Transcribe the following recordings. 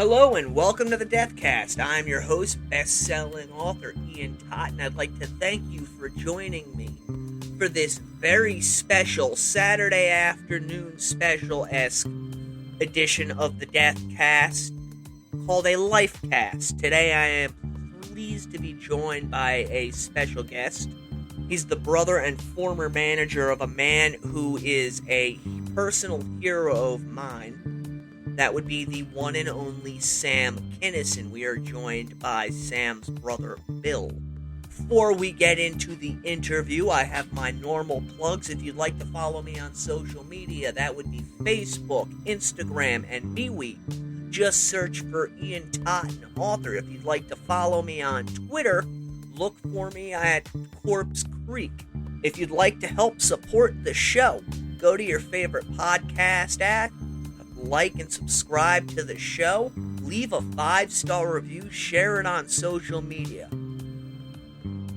Hello and welcome to the Deathcast. I'm your host, best-selling author Ian Totten. I'd like to thank you for joining me for this very special Saturday afternoon special-esque edition of the Deathcast called a Lifecast. Today I am pleased to be joined by a special guest. He's the brother and former manager of a man who is a personal hero of mine. That would be the one and only Sam Kennison. We are joined by Sam's brother, Bill. Before we get into the interview, I have my normal plugs. If you'd like to follow me on social media, that would be Facebook, Instagram, and MeWe. Just search for Ian Totten, author. If you'd like to follow me on Twitter, look for me at Corpse Creek. If you'd like to help support the show, go to your favorite podcast app, like and subscribe to the show, leave a 5-star review, share it on social media.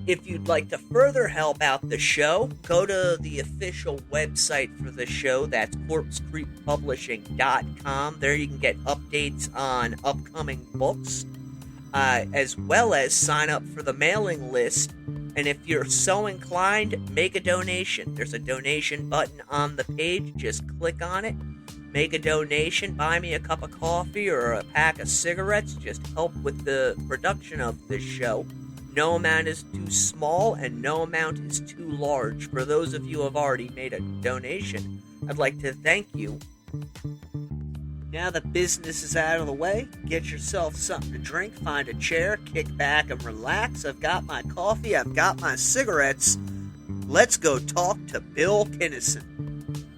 If you'd like to further help out the show, go to the official website for the show. That's corpsecreekpublishing.com. There you can get updates on upcoming books, as well as sign up for the mailing list. And if you're so inclined, make a donation. There's a donation button on the page. Just click on it. Make a donation, buy me a cup of coffee or a pack of cigarettes. Just help with the production of this show. No amount is too small and no amount is too large. For those of you who have already made a donation, I'd like to thank you. Now that business is out of the way, get yourself something to drink, find a chair, kick back and relax. I've got my coffee, I've got my cigarettes. Let's go talk to Bill Kinison.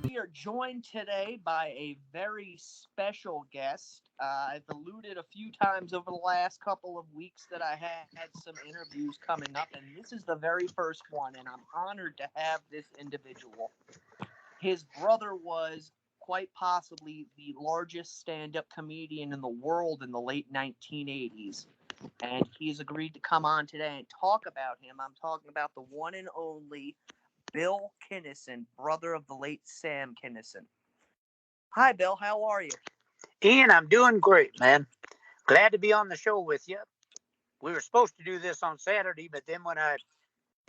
We are joined today by a very special guest. I've alluded a few times over the last couple of weeks that I had some interviews coming up, and this is the very first one, and I'm honored to have this individual. His brother was quite possibly the largest stand-up comedian in the world in the late 1980s, and he's agreed to come on today and talk about him. I'm talking about the one and only Bill Kennison, brother of the late Sam Kennison. Hi, Bill. How are you? Ian, I'm doing great, man. Glad to be on the show with you. We were supposed to do this on Saturday, but then when I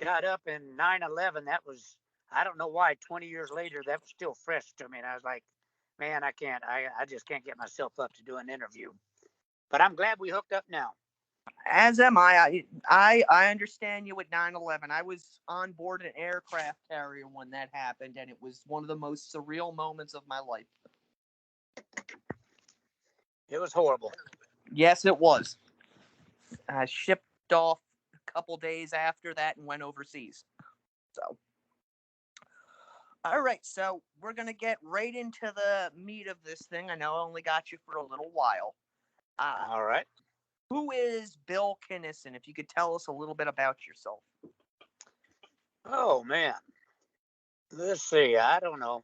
got up in 9/11, that was, I don't know why, 20 years later, that was still fresh to me. And I was like, man, I just can't get myself up to do an interview. But I'm glad we hooked up now. As am I. I understand you with 9/11. I was on board an aircraft carrier when that happened, and it was one of the most surreal moments of my life. It was horrible. Yes, it was. I shipped off a couple days after that and went overseas. So, all right. So we're gonna get right into the meat of this thing. I know I only got you for a little while. All right. Who is Bill Kennison? If you could tell us a little bit about yourself. Oh, man. Let's see. I don't know.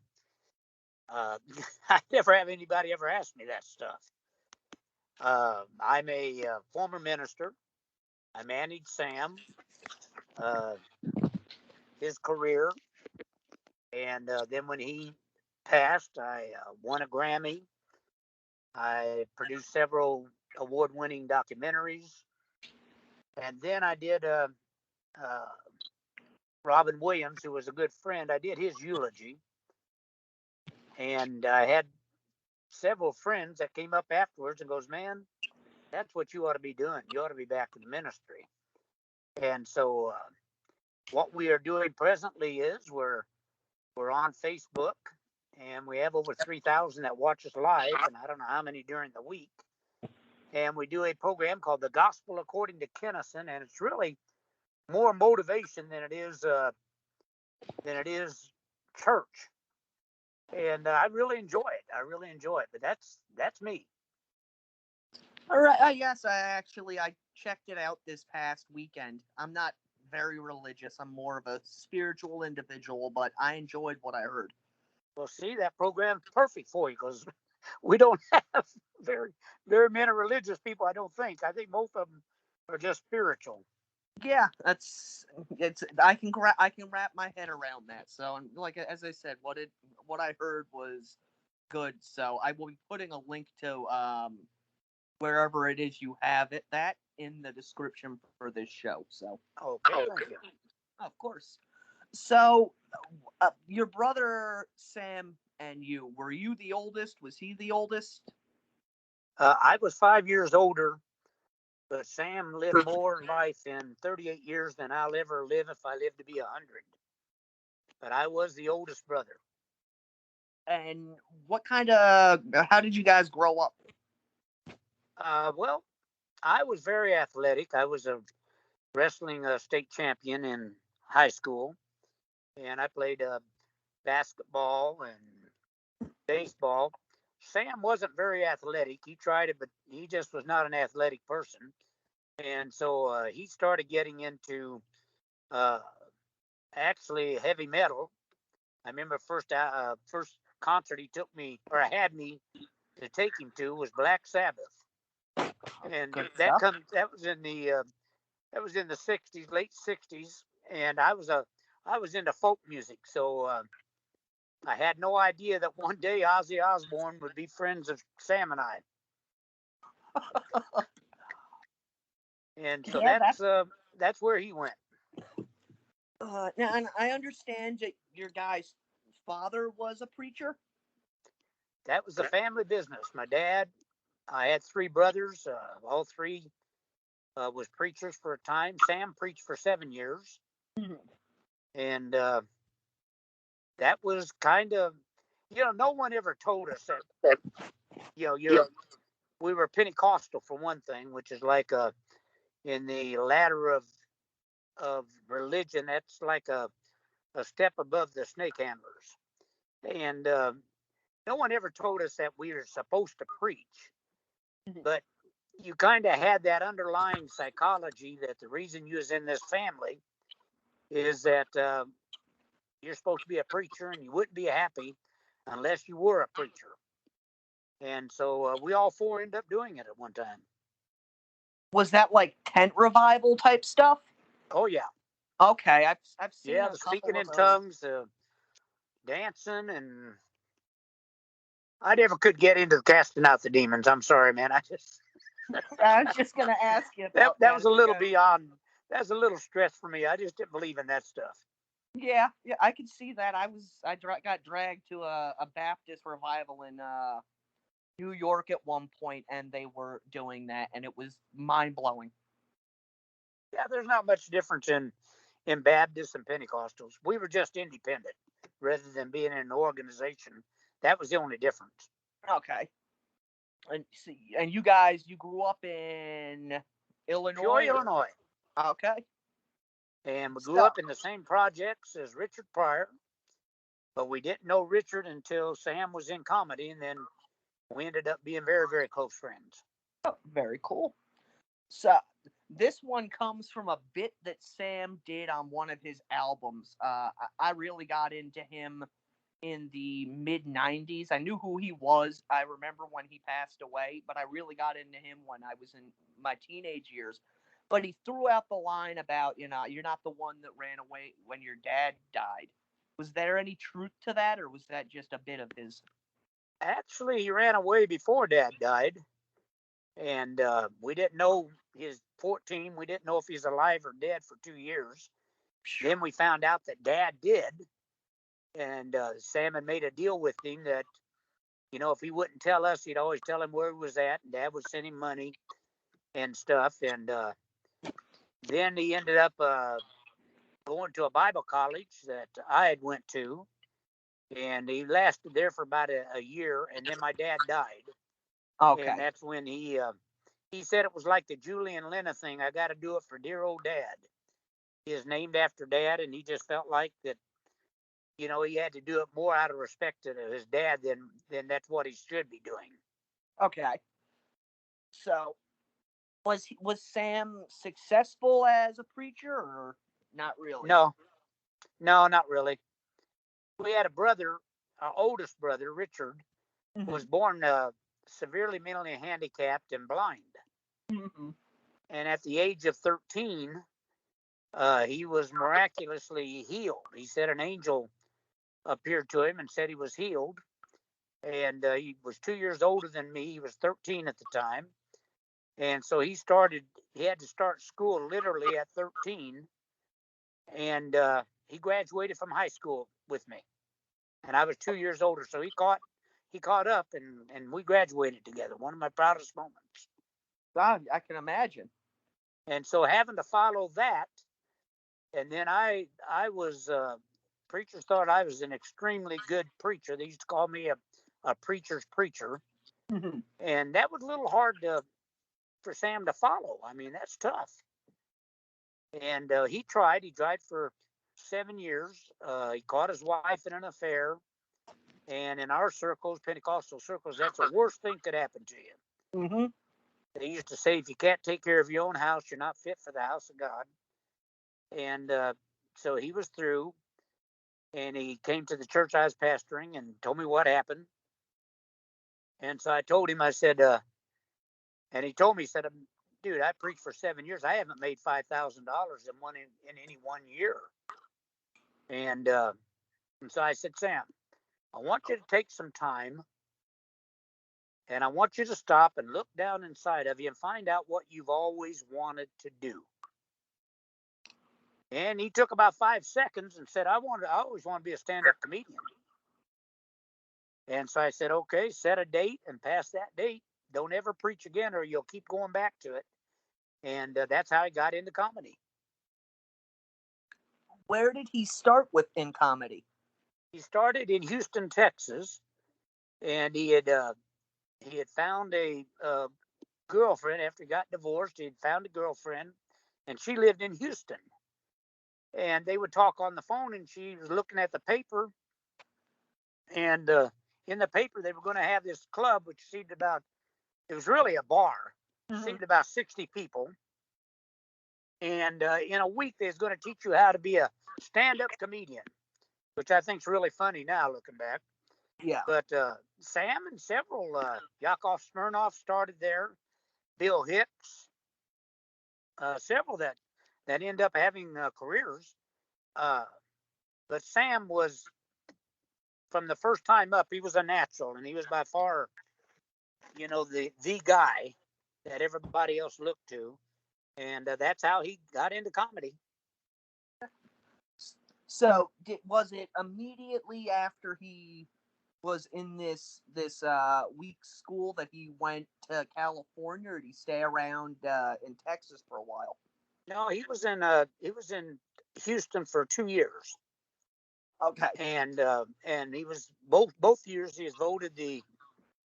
I never have anybody ever ask me that stuff. I'm a former minister. I managed Sam, his career. And then when he passed, I won a Grammy. I produced several award-winning documentaries. And then I did Robin Williams, who was a good friend. I did his eulogy. And I had several friends that came up afterwards and goes, man, that's what you ought to be doing. You ought to be back in the ministry. And so what we are doing presently is we're on Facebook, and we have over 3,000 that watch us live, and I don't know how many during the week. And we do a program called The Gospel According to Kennison, and it's really more motivation than it is church. And I really enjoy it. But that's me. All right. Yes, I checked it out this past weekend. I'm not very religious. I'm more of a spiritual individual, but I enjoyed what I heard. Well, see, that program's perfect for you because we don't have very many religious people. I don't think. I think most of them are just spiritual. Yeah, I can wrap my head around that. So, like as I said, what I heard was good. So I will be putting a link to wherever it is you have it, that in the description for this show. So, Okay, thank you. of course. So, your brother Sam and you, were you the oldest? Was he the oldest? I was 5 years older, but Sam lived more life in 38 years than I'll ever live if I live to be 100. But I was the oldest brother. And how did you guys grow up? Well, I was very athletic. I was a wrestling state champion in high school, and I played basketball and baseball. Sam wasn't very athletic. He tried it, but he just was not an athletic person. And so he started getting into uh, actually heavy metal. I remember first concert he took me or had me to take him to was Black Sabbath, and Good stuff. that was in the '60s, late '60s, and I was into folk music, so I had no idea that one day Ozzy Osbourne would be friends of Sam and I, and so Yeah, that's where he went. now, and I understand that your guy's father was a preacher. That was the family business. My dad, I had three brothers, all three was preachers for a time. Sam preached for 7 years, Mhm. and that was kind of, no one ever told us that, you're we were Pentecostal for one thing, which is like in the ladder of religion, that's like a step above the snake handlers, and no one ever told us that we were supposed to preach, Mhm. but you kind of had that underlying psychology that the reason you was in this family is that you're supposed to be a preacher and you wouldn't be happy unless you were a preacher. And so we all four ended up doing it at one time. Was that like tent revival type stuff? Oh yeah, Okay, I've seen yeah. a The couple speaking of in those. tongues, dancing, and I never could get into casting out the demons. I'm sorry, man. I just I was just gonna ask you about that that. was a little beyond. That's a little stress for me. I just didn't believe in that stuff. Yeah, I can see that. Got dragged to a Baptist revival in New York at one point, and they were doing that, and it was mind blowing. Yeah, there's not much difference in Baptists and Pentecostals. We were just independent rather than being in an organization. That was the only difference. Okay, and see, and you grew up in Peoria, Illinois, or Illinois. okay, And we grew stuff. up in the same projects as Richard Pryor, but we didn't know Richard until Sam was in comedy, and then we ended up being very, very close friends. Oh, very cool. So this one comes from a bit that Sam did on one of his albums. I really got into him in the mid 90s. I knew who he was. I remember when he passed away, but I really got into him when I was in my teenage years. But he threw out the line about, you're not the one that ran away when your dad died. Was there any truth to that, or was that just a bit of his? Actually, he ran away before Dad died, and we didn't know his 14. We didn't know if he's alive or dead for 2 years. Then we found out that Dad did, and Sam had made a deal with him that if he wouldn't tell us, he'd always tell him where he was at, and Dad would send him money and stuff. And then he ended up going to a Bible college that I had went to, and he lasted there for about a year, and then my dad died, and Okay. that's when he said it was like the Julian Lenna thing. I got to do it for dear old Dad. He is named after Dad, and he just felt like that. He had to do it more out of respect to his dad than that's what he should be doing. Okay. So was Sam successful as a preacher, or not really? No, no, not really. We had a brother, our oldest brother, Richard, was Mm-hmm. born severely mentally handicapped and blind. Mm-hmm. And at the age of 13, he was miraculously healed. He said an angel appeared to him and said he was healed. And he was 2 years older than me. He was 13 at the time. And so he had to start school literally at 13. And he graduated from high school with me. And I was 2 years older. So he caught up, and we graduated together. One of my proudest moments. God, I can imagine. And so having to follow that, and then I was preachers thought I was an extremely good preacher. They used to call me a preacher's preacher, and that was a little hard for Sam to follow. I mean, that's tough. And he tried. He tried for 7 years. He caught his wife in an affair, and in our circles, Pentecostal circles, that's the worst thing could happen to you. Mm-hmm. They used to say, if you can't take care of your own house, you're not fit for the house of God. And so he was through, and he came to the church I was pastoring and told me what happened. And so I told him, I said, and he told me, he said, dude, I preached for 7 years. I haven't made $5,000 in any 1 year. And so I said, Sam, I want you to take some time, and I want you to stop and look down inside of you and find out what you've always wanted to do. And he took about 5 seconds and said, I always want to be a stand-up comedian. And so I said, okay, set a date, and past that date, don't ever preach again, or you'll keep going back to it. And that's how I got into comedy. Where did he start in comedy? He started in Houston, Texas, and he had found a girlfriend after he got divorced. He had found a girlfriend, and she lived in Houston. And they would talk on the phone, and she was looking at the paper. And in the paper, they were going to have this club, which seemed it was really a bar, seemed about 60 people. And in a week, they was going to teach you how to be a stand-up comedian, which I think is really funny now looking back. Yeah. But Sam and several, Yakov Smirnoff started there, Bill Hicks, several that end up having careers. But Sam was, from the first time up, he was a natural, and he was by far, the guy that everybody else looked to. And that's how he got into comedy. So, was it immediately after he was in this week school that he went to California, or did he stay around in Texas for a while? No, he was in Houston for 2 years. Okay. And he was both years he was voted the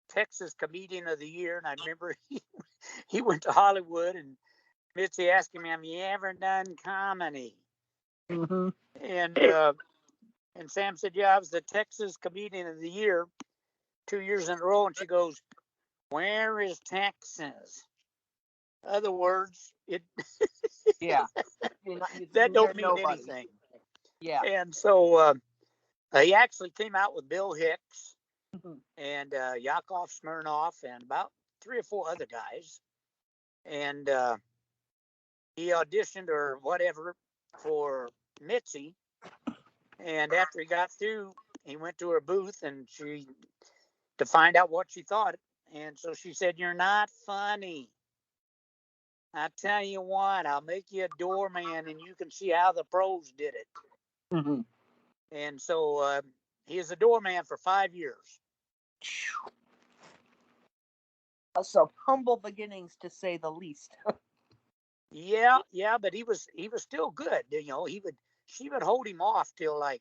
Texas Comedian of the Year. And I remember he went to Hollywood, and Mitzi asked him, have you ever done comedy? Mm-hmm. And Sam said, yeah, I was the Texas Comedian of the Year 2 years in a row. And she goes, where is Texas? Other words, Yeah. that don't mean anything. Yeah. And so he actually came out with Bill Hicks and Yakov Smirnoff and about 3 or 4 other guys. And he auditioned or whatever for Mitzi. And after he got through, he went to her booth and to find out what she thought. And so she said, you're not funny. I tell you what, I'll make you a doorman, and you can see how the pros did it. Mm-hmm. And so he was a doorman for 5 years. So humble beginnings, to say the least. Yeah, but he was still good. She would hold him off till like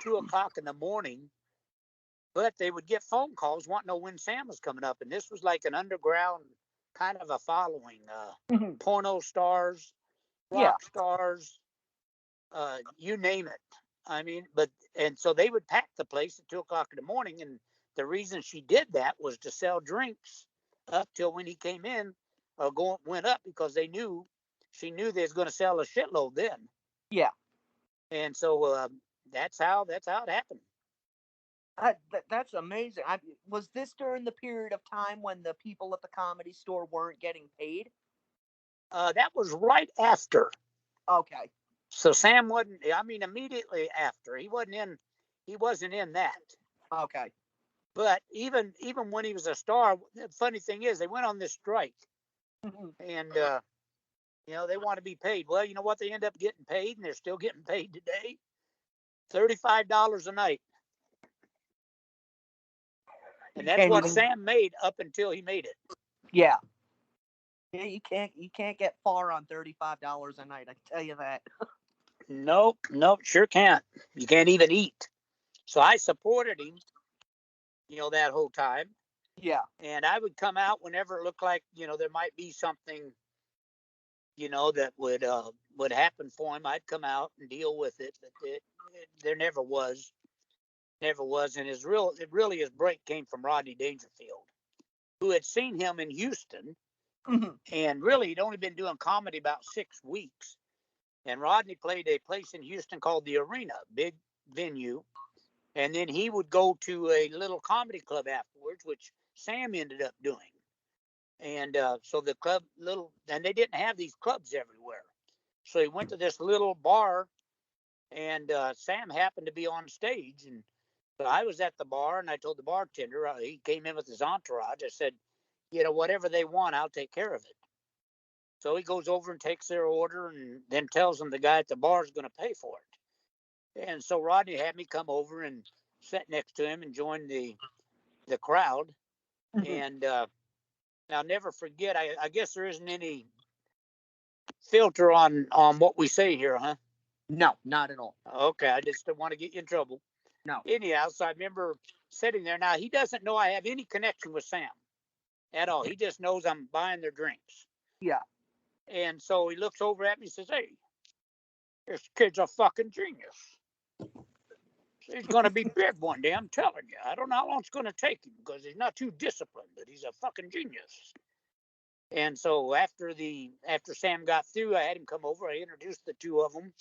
2 o'clock in the morning, but they would get phone calls wanting to know when Sam was coming up. And this was like an underground kind of a following, porno stars, rock stars, you name it. I mean, and so they would pack the place at 2 o'clock in the morning. And the reason she did that was to sell drinks up till when he came in, went up, because she knew they was going to sell a shitload then. Yeah. And so that's how it happened. That's amazing. Was this during the period of time when the people at the Comedy Store weren't getting paid? That was right after. Okay. So Sam wasn't. I mean, immediately after. He wasn't in that. Okay. But even when he was a star, the funny thing is, they went on this strike, And they want to be paid. Well, you know what? They end up getting paid, and they're still getting paid today. $35 a night. And that's what Sam made up until he made it. Yeah. Yeah, you can't get far on $35 a night, I can tell you that. Nope, sure can't. You can't even eat. So I supported him, that whole time. Yeah. And I would come out whenever it looked like, there might be something, that would happen for him. I'd come out and deal with it. But there never was. Never was. And his break came from Rodney Dangerfield, who had seen him in Houston. And really, he'd only been doing comedy about 6 weeks. And Rodney played a place in Houston called the Arena, big venue. And then he would go to a little comedy club afterwards, which Sam ended up doing. And so the club, and they didn't have these clubs everywhere. So he went to this little bar, and Sam happened to be on stage. And so I was at the bar, and I told the bartender, he came in with his entourage. I said, whatever they want, I'll take care of it. So he goes over and takes their order and then tells them the guy at the bar is going to pay for it. And so Rodney had me come over and sit next to him and join the crowd. And I'll never forget, I guess there isn't any filter on what we say here, huh? No, not at all. Okay, I just don't want to get you in trouble. No. Anyhow, so I remember sitting there. Now, he doesn't know I have any connection with Sam at all. He just knows I'm buying their drinks. Yeah. And so he looks over at me and says, hey, this kid's a fucking genius. He's going to be big one day, I'm telling you. I don't know how long it's going to take him because he's not too disciplined, but he's a fucking genius. And so after Sam got through, I had him come over. I introduced the two of them.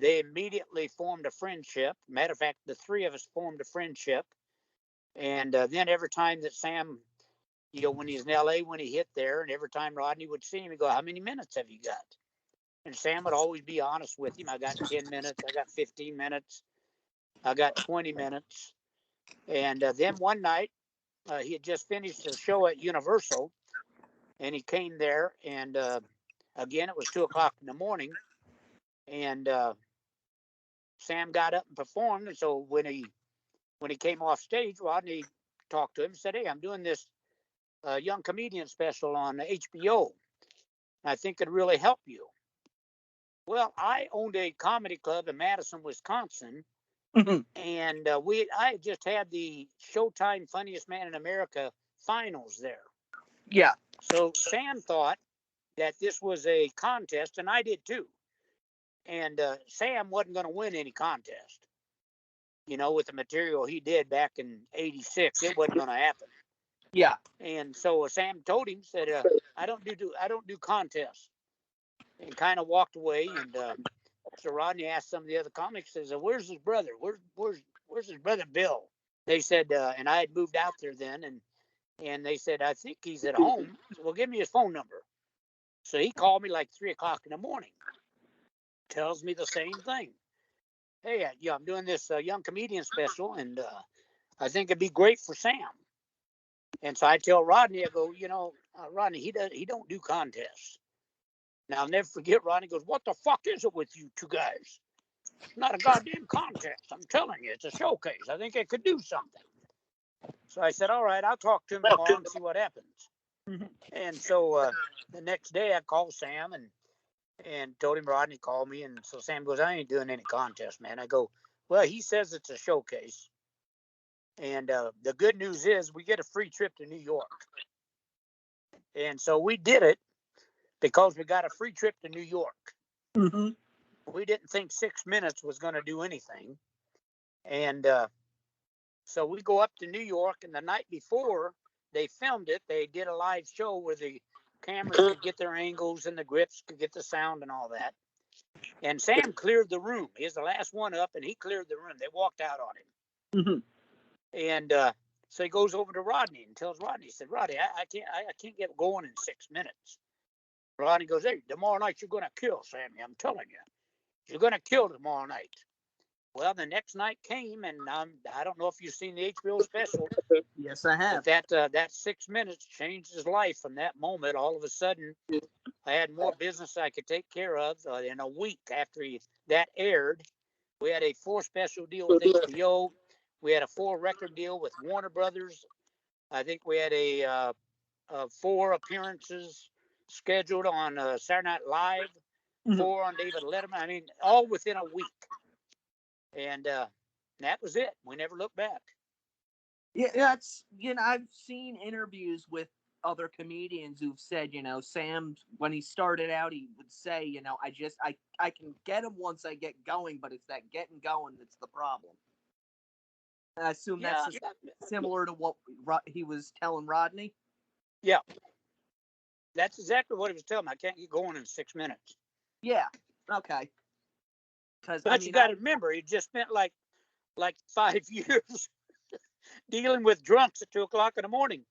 They immediately formed a friendship. Matter of fact, the three of us formed a friendship. And then every time that Sam, when he's in LA, when he hit there, and every time Rodney would see him, he'd go, how many minutes have you got? And Sam would always be honest with him. I got 10 minutes. I got 15 minutes. I got 20 minutes. And then one night, he had just finished a show at Universal, and he came there, and again, it was 2:00 in the morning, and Sam got up and performed. And so when he came off stage, Rodney talked to him and said, hey, I'm doing this young comedian special on HBO. I think it'd really help you. Well, I owned a comedy club in Madison, Wisconsin, and I just had the Showtime Funniest Man in America finals there. Yeah. So Sam thought that this was a contest, and I did too. And Sam wasn't going to win any contest. With the material he did back in '86, it wasn't going to happen. Yeah. And so Sam told him, said, I don't do contests, and kind of walked away. And so Rodney asked some of the other comics, says, where's his brother? Where's his brother Bill? They said, and I had moved out there then, and they said, I think he's at home. So, well, give me his phone number. So he called me like 3:00 in the morning. Tells me the same thing. Hey, I'm doing this young comedian special, and I think it'd be great for Sam. And so I tell Rodney, I go, Rodney, he don't do contests. Now, I'll never forget, Rodney goes, what the fuck is it with you two guys? It's not a goddamn contest. I'm telling you, it's a showcase. I think I could do something. So I said, all right, I'll talk to him tomorrow and see what happens. And so the next day I called Sam and told him Rodney called me. And so Sam goes, I ain't doing any contest, man. I go, well, he says it's a showcase. And the good news is we get a free trip to New York. And so we did it because we got a free trip to New York. We didn't think 6 minutes was going to do anything. And so we go up to New York, and the night before they filmed it, they did a live show where the cameras could get their angles and the grips could get the sound and all that. And Sam cleared the room. He was the last one up, and he cleared the room. They walked out on him. And so he goes over to Rodney and tells Rodney, he said, Rodney, I can't get going in 6 minutes. Rodney goes, hey, tomorrow night you're going to kill, Sammy. I'm telling you. You're going to kill tomorrow night. Well, the next night came, and I don't know if you've seen the HBO special, Yes, I have. but that 6 minutes changed his life. From that moment, all of a sudden, I had more business I could take care of. In a week after that aired, we had a 4 special deal with HBO. We had a 4 record deal with Warner Brothers. I think we had a 4 appearances scheduled on Saturday Night Live, 4 on David Letterman. I mean, all within a week. And that was it. We never looked back. Yeah, that's, I've seen interviews with other comedians who've said, Sam, when he started out, he would say, I can get him once I get going, but it's that getting going that's the problem. And I assume that's similar to what he was telling Rodney. Yeah, that's exactly what he was telling me. I can't get going in 6 minutes. Yeah. Okay. But you got to remember, he just spent like 5 years dealing with drunks at 2:00 in the morning.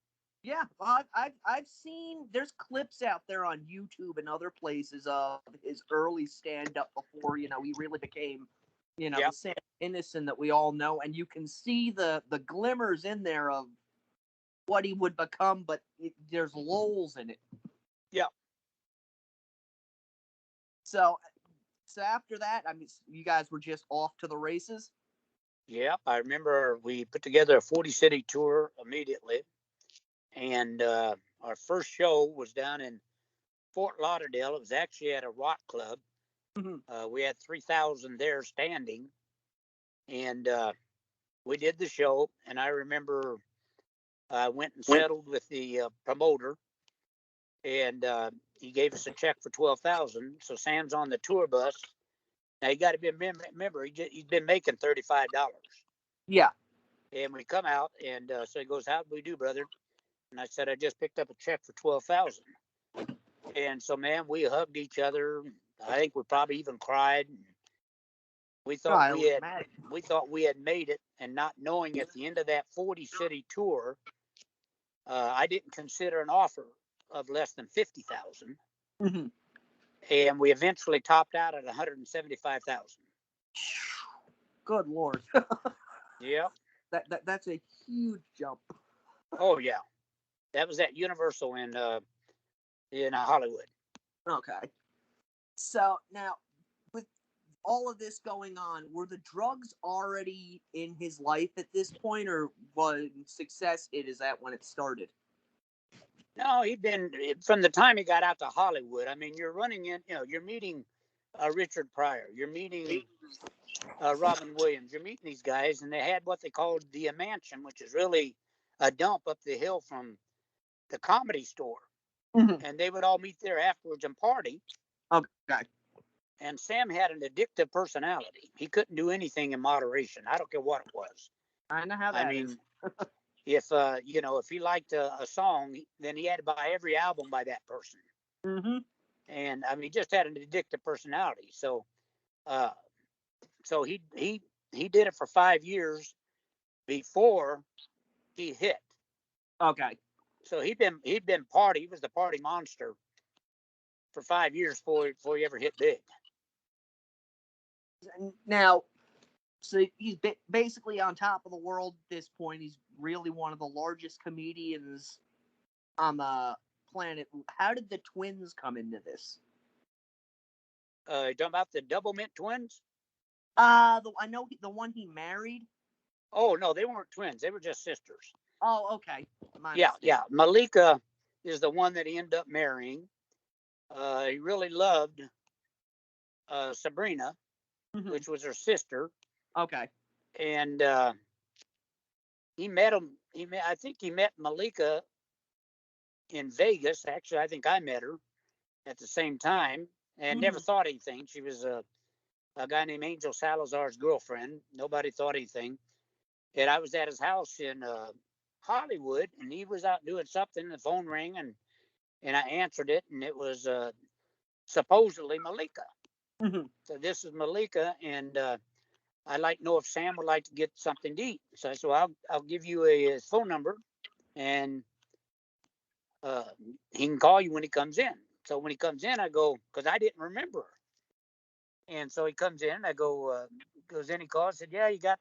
Yeah, well, I've seen, there's clips out there on YouTube and other places of his early stand-up before, he really became, the Sam Kinison that we all know, and you can see the glimmers in there of what he would become, but there's lulls in it. Yeah. So after that, I mean, you guys were just off to the races? Yeah, I remember we put together a 40-city tour immediately, and our first show was down in Fort Lauderdale. It was actually at a rock club. We had 3,000 there standing, and we did the show. And I remember I went and settled with the promoter, and he gave us a check for $12,000. So Sam's on the tour bus. Now you got to remember he's been making $35. Yeah. And we come out, and so he goes, "How do we do, brother?" And I said, "I just picked up a check for $12,000." And so, man, we hugged each other. I think we probably even cried. We thought we had made it, and not knowing at the end of that 40-city tour, I didn't consider an offer of less than $50,000, and we eventually topped out at $175,000. Good Lord. Yeah. That's a huge jump. Oh yeah, that was at Universal in Hollywood. Okay. So now, with all of this going on, were the drugs already in his life at this point, or was success hit? Is that when it started? No, he'd been from the time he got out to Hollywood. I mean, you're running in, you're meeting Richard Pryor, you're meeting Robin Williams, you're meeting these guys, and they had what they called the Mansion, which is really a dump up the hill from the Comedy Store. And they would all meet there afterwards and party. Okay. And Sam had an addictive personality. He couldn't do anything in moderation. I don't care what it was. I know how that is. if he liked a song, then he had to buy every album by that person. And I mean, he just had an addictive personality. So he did it for 5 years before he hit. Okay. So he'd been party. He was the party monster for 5 years before he ever hit big. Now, so he's basically on top of the world at this point. He's really one of the largest comedians on the planet. How did the twins come into this? You talking about the Double Mint twins? I know the one he married. Oh no, they weren't twins. They were just sisters. Oh, okay. Yeah. Malika is the one that he ended up marrying. He really loved Sabrina, which was her sister. Okay. And he met him. I think he met Malika in Vegas. Actually, I think I met her at the same time, and never thought anything. She was a guy named Angel Salazar's girlfriend. Nobody thought anything. And I was at his house in Hollywood, and he was out doing something. The phone rang, and I answered it, and it was supposedly Malika. So this is Malika, and I'd like to know if Sam would like to get something to eat. So I said, well, I'll give you his phone number, and he can call you when he comes in. So when he comes in, I go, because I didn't remember her. And so he comes in, I go, goes in, he calls, said, yeah, you got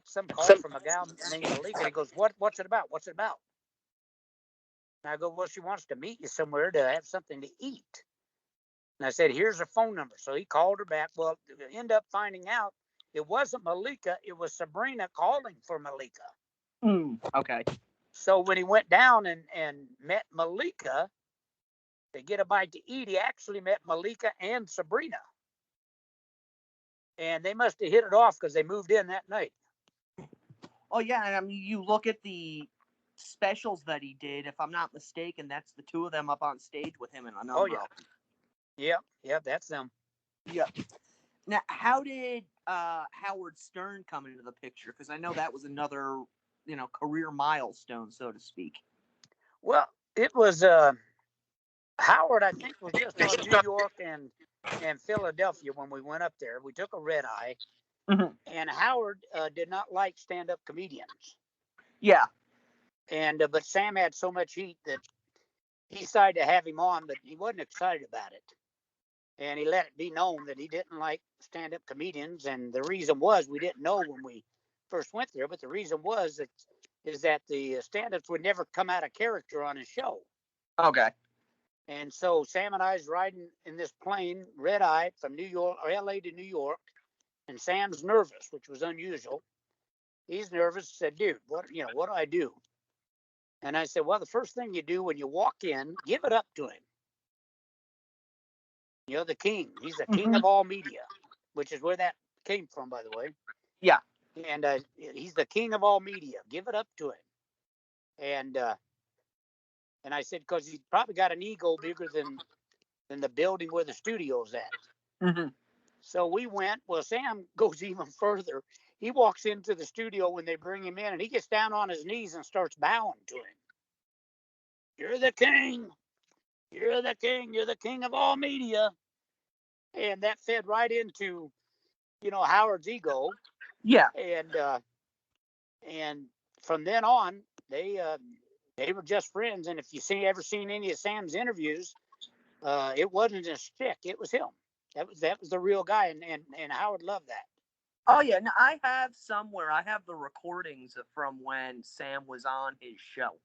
some call from a gal named Malika. He goes, what's it about? What's it about? And I go, well, she wants to meet you somewhere to have something to eat. And I said, here's her phone number. So he called her back. Well, end up finding out it wasn't Malika. It was Sabrina calling for Malika. Okay. So when he went down and met Malika to get a bite to eat, he actually met Malika and Sabrina. And they must have hit it off because they moved in that night. Oh, yeah. And I mean, you look at the specials that he did, if I'm not mistaken, that's the two of them up on stage with him in a number. Oh, yeah. Yep, that's them. Yeah. Now, how did Howard Stern come into the picture? Because I know that was another, career milestone, so to speak. Well, it was Howard, I think, was just on New York and Philadelphia when we went up there. We took a red eye, and Howard did not like stand-up comedians. Yeah. And but Sam had so much heat that he decided to have him on, but he wasn't excited about it. And he let it be known that he didn't like stand-up comedians. And the reason was, we didn't know when we first went there, but the reason was that the stand-ups would never come out of character on his show. Okay. And so Sam and I's riding in this plane, red eye, from New York or LA to New York, and Sam's nervous, which was unusual. He's nervous. Said, dude, what do I do? And I said, well, the first thing you do when you walk in, give it up to him. The king. He's the king of all media, which is where that came from, by the way. Yeah. And he's the king of all media. Give it up to him. And I said, because he's probably got an ego bigger than the building where the studio's at. So we went. Well, Sam goes even further. He walks into the studio when they bring him in, and he gets down on his knees and starts bowing to him. You're the king. You're the king. You're the king of all media. And that fed right into, Howard's ego. Yeah. And from then on, they were just friends. And if you ever seen any of Sam's interviews, it wasn't a stick. It was him. That was the real guy. And Howard loved that. Oh, yeah. No, I have the recordings from when Sam was on his show.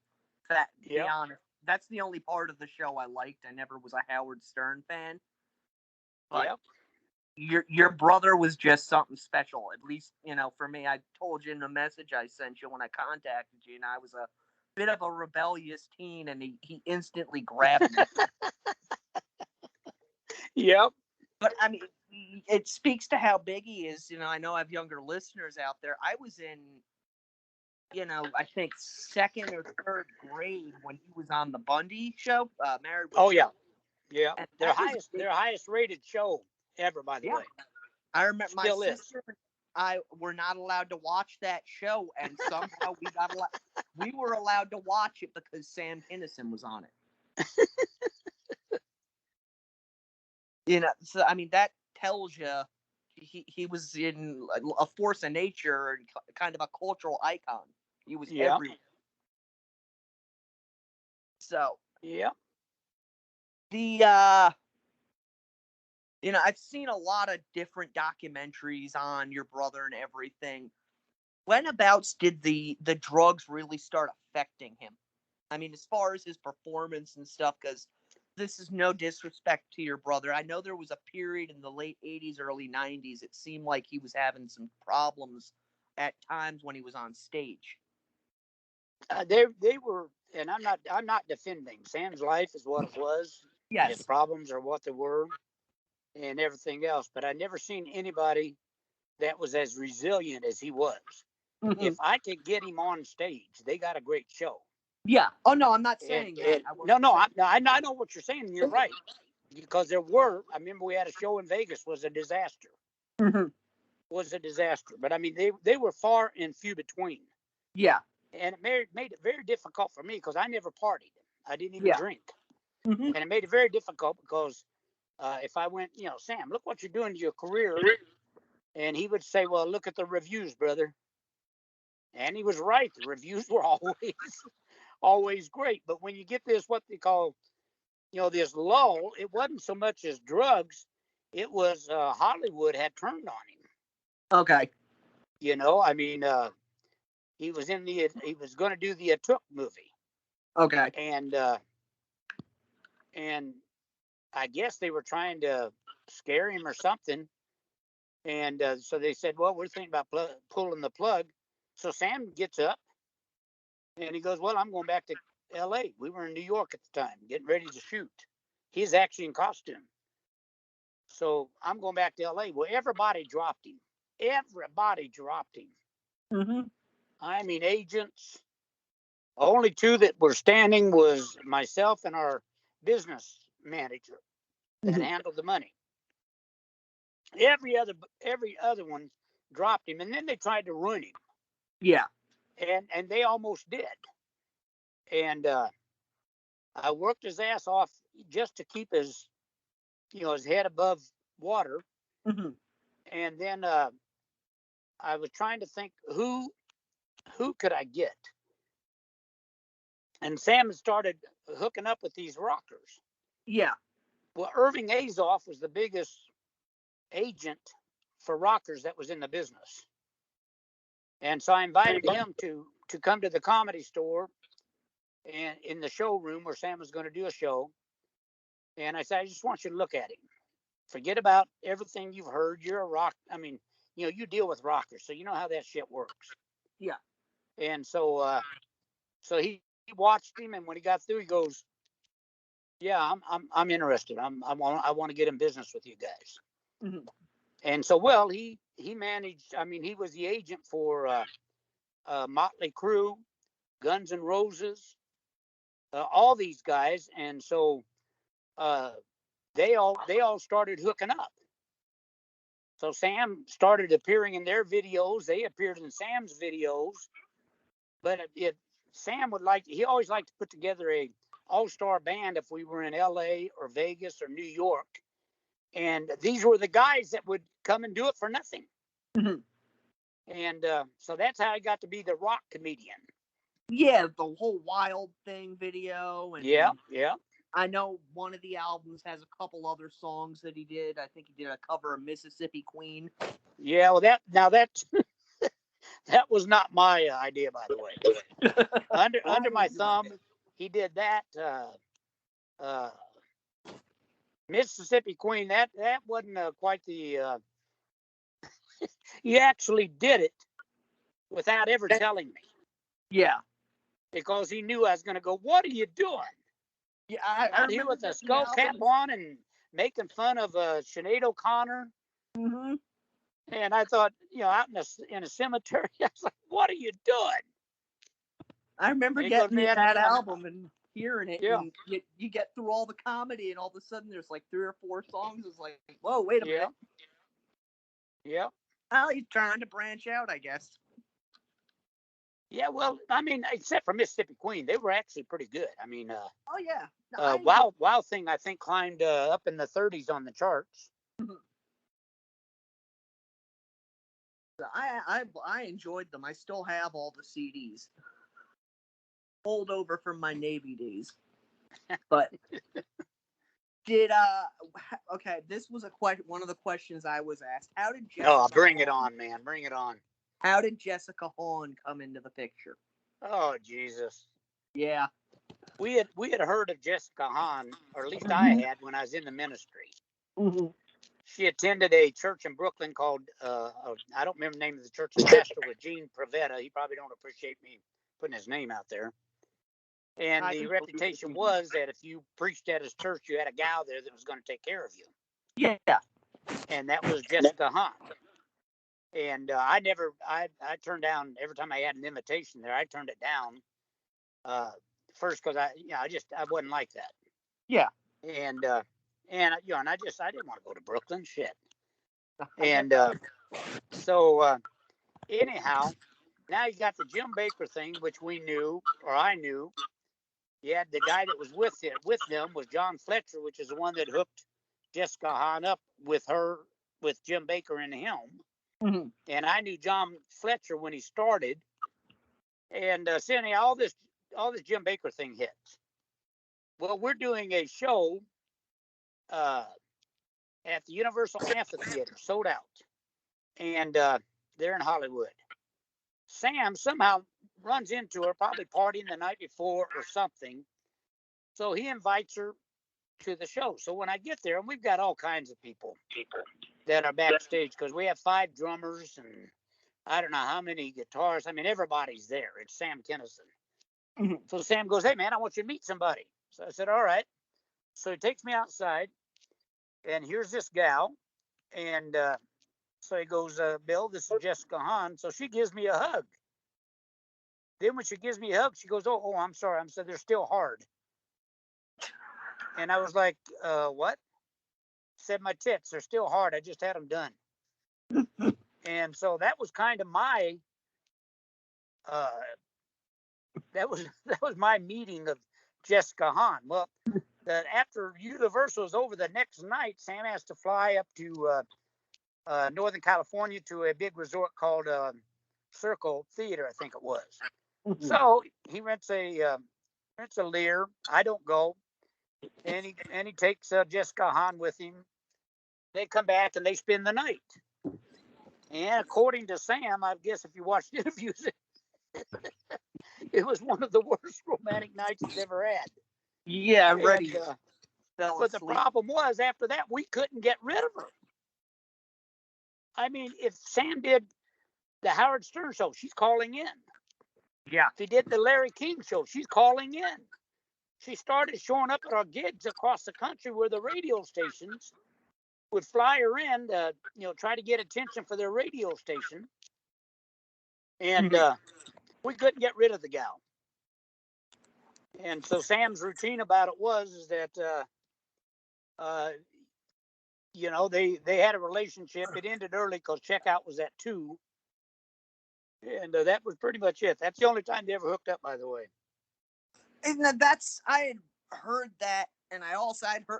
To be honest, that's the only part of the show I liked. I never was a Howard Stern fan. But your brother was just something special. At least, for me, I told you in the message I sent you when I contacted you, and I was a bit of a rebellious teen, and he instantly grabbed me. Yep. But, I mean, it speaks to how big he is. I know I have younger listeners out there. I was in, I think second or third grade when he was on the Bundy show, Married with Children. Yeah. And their highest rated show ever, by the way. I remember Still my sister and I were not allowed to watch that show, and somehow we were allowed to watch it because Sam Kinison was on it. So I mean that tells you he was in a force of nature and kind of a cultural icon. He was everywhere. So the I've seen a lot of different documentaries on your brother and everything. Whenabouts did the drugs really start affecting him? I mean, as far as his performance and stuff, because this is no disrespect to your brother. I know there was a period in the late 80s, early 90s. It seemed like he was having some problems at times when he was on stage. They were, and I'm not defending. Sam's life is what it was. Yes. His problems are what they were, and everything else. But I never seen anybody that was as resilient as he was. If I could get him on stage, they got a great show. Yeah. Oh no, I'm not saying that. I know what you're saying. And you're right, because I remember we had a show in Vegas. Was a disaster. Was a disaster. But I mean, they were far and few between. Yeah. And it made it very difficult for me because I never partied. I didn't even drink. And it made it very difficult because if I went, Sam, look what you're doing to your career. And he would say, well, look at the reviews, brother. And he was right. The reviews were always great. But when you get this, what they call, this lull, it wasn't so much as drugs. It was Hollywood had turned on him. Okay. You know, I mean, he was going to do the Took movie, Okay. and I guess they were trying to scare him or something, and so they said, well, we're thinking about pulling the plug. So Sam gets up and he goes, well, I'm going back to L.A. We were in New York at the time, getting ready to shoot. He's actually in costume. So I'm going back to L.A. Well, everybody dropped him. Everybody dropped him. Mm-hmm. I mean, agents. Only two that were standing was myself and our business manager that handled the money. Every other one dropped him, and then they tried to ruin him. Yeah. And they almost did. And I worked his ass off just to keep his head above water. Mm-hmm. And then I was trying to think who could I get. And Sam had started hooking up with these rockers. Yeah. Well, Irving Azoff was the biggest agent for rockers that was in the business. And so I invited him to come to the Comedy Store and in the showroom where Sam was going to do a show. And I said, I just want you to look at him. Forget about everything you've heard. You're a rock. I mean, you deal with rockers, so you know how that shit works. Yeah. And so he watched him, and when he got through, he goes, yeah, I'm interested. I want to get in business with you guys. Mm-hmm. And so, well, he managed. I mean, he was the agent for Motley Crue, Guns N' Roses, all these guys, and so they all started hooking up. So Sam started appearing in their videos. They appeared in Sam's videos, but Sam he always liked to put together a all-star band if we were in LA or Vegas or New York. And these were the guys that would come and do it for nothing. Mm-hmm. And so that's how I got to be the rock comedian. Yeah, the whole Wild Thing video. And Yeah. I know one of the albums has a couple other songs that he did. I think he did a cover of Mississippi Queen. Yeah, well, that that was not my idea, by the way. under my thumb, he did that. Mississippi Queen. That wasn't quite the. He actually did it without ever telling me. Yeah. Because he knew I was going to go, what are you doing? Yeah, I here with a skull cap on and making fun of Sinead O'Connor. Mm-hmm. And I thought, out in a cemetery, I was like, what are you doing? I remember getting that album and hearing it. Yeah. And you get through all the comedy, and all of a sudden there's like 3 or 4 songs. It's like, whoa, wait a minute. Yeah. Well, he's trying to branch out, I guess. Yeah, well, I mean, except for Mississippi Queen, they were actually pretty good. I mean, oh yeah, no, Wild Thing, I think climbed up in the 30s on the charts. Mm-hmm. So I enjoyed them. I still have all the CDs, hold over from my Navy days. But okay, this was one of the questions I was asked. How did Jessica bring it on, man, bring it on. How did Jessica Hahn come into the picture? Oh, Jesus. Yeah. We had heard of Jessica Hahn, or at least I had when I was in the ministry. Mm-hmm. She attended a church in Brooklyn called, I don't remember the name of the church. The pastor was Gene Pravetta. He probably don't appreciate me putting his name out there. And the reputation was that if you preached at his church, you had a gal there that was going to take care of you. Yeah. And that was Jessica Hahn. And I turned down every time I had an invitation there. I turned it down first because I wasn't like that. Yeah. And I didn't want to go to Brooklyn, shit. And so anyhow, now you got the Jim Baker thing, which we knew, or I knew. You had the guy that was with them was John Fletcher, which is the one that hooked Jessica Hahn up with Jim Baker and him. Mm-hmm. And I knew John Fletcher when he started. And Cindy, all this Jim Baker thing hits. Well, we're doing a show at the Universal Amphitheater, sold out. and they're in Hollywood. Sam somehow runs into her, probably partying the night before or something. So he invites her to the show. So when I get there, and we've got all kinds of people that are backstage because we have 5 drummers and I don't know how many guitars. I mean, everybody's there. It's Sam Kennison. Mhm. So Sam goes, "Hey, man, I want you to meet somebody." So I said, "All right." So he takes me outside, and here's this gal. And so he goes, "Bill, this is Jessica Hahn." So she gives me a hug. Then when she gives me a hug, she goes, "Oh, I'm sorry." I said, "They're still hard." And I was like, "What?" Said, "My tits, they're still hard. I just had them done." And so that was kind of my uh, that was my meeting of Jessica Hahn. Well, after Universal was over the next night, Sam has to fly up to Northern California to a big resort called Circle Theater, I think it was. So he rents a Lear. I don't go, and he takes Jessica Hahn with him. They come back and they spend the night. And according to Sam, I guess if you watched interviews, it was one of the worst romantic nights he's ever had. Yeah, ready. And, but the problem was, after that, we couldn't get rid of her. I mean, if Sam did the Howard Stern show, she's calling in. Yeah. If he did the Larry King show, she's calling in. She started showing up at our gigs across the country where the radio stations would fly her in to, try to get attention for their radio station. And we couldn't get rid of the gal. And so Sam's routine about it was that, they had a relationship. It ended early because checkout was at 2. And that was pretty much it. That's the only time they ever hooked up, by the way. And I had heard that, and I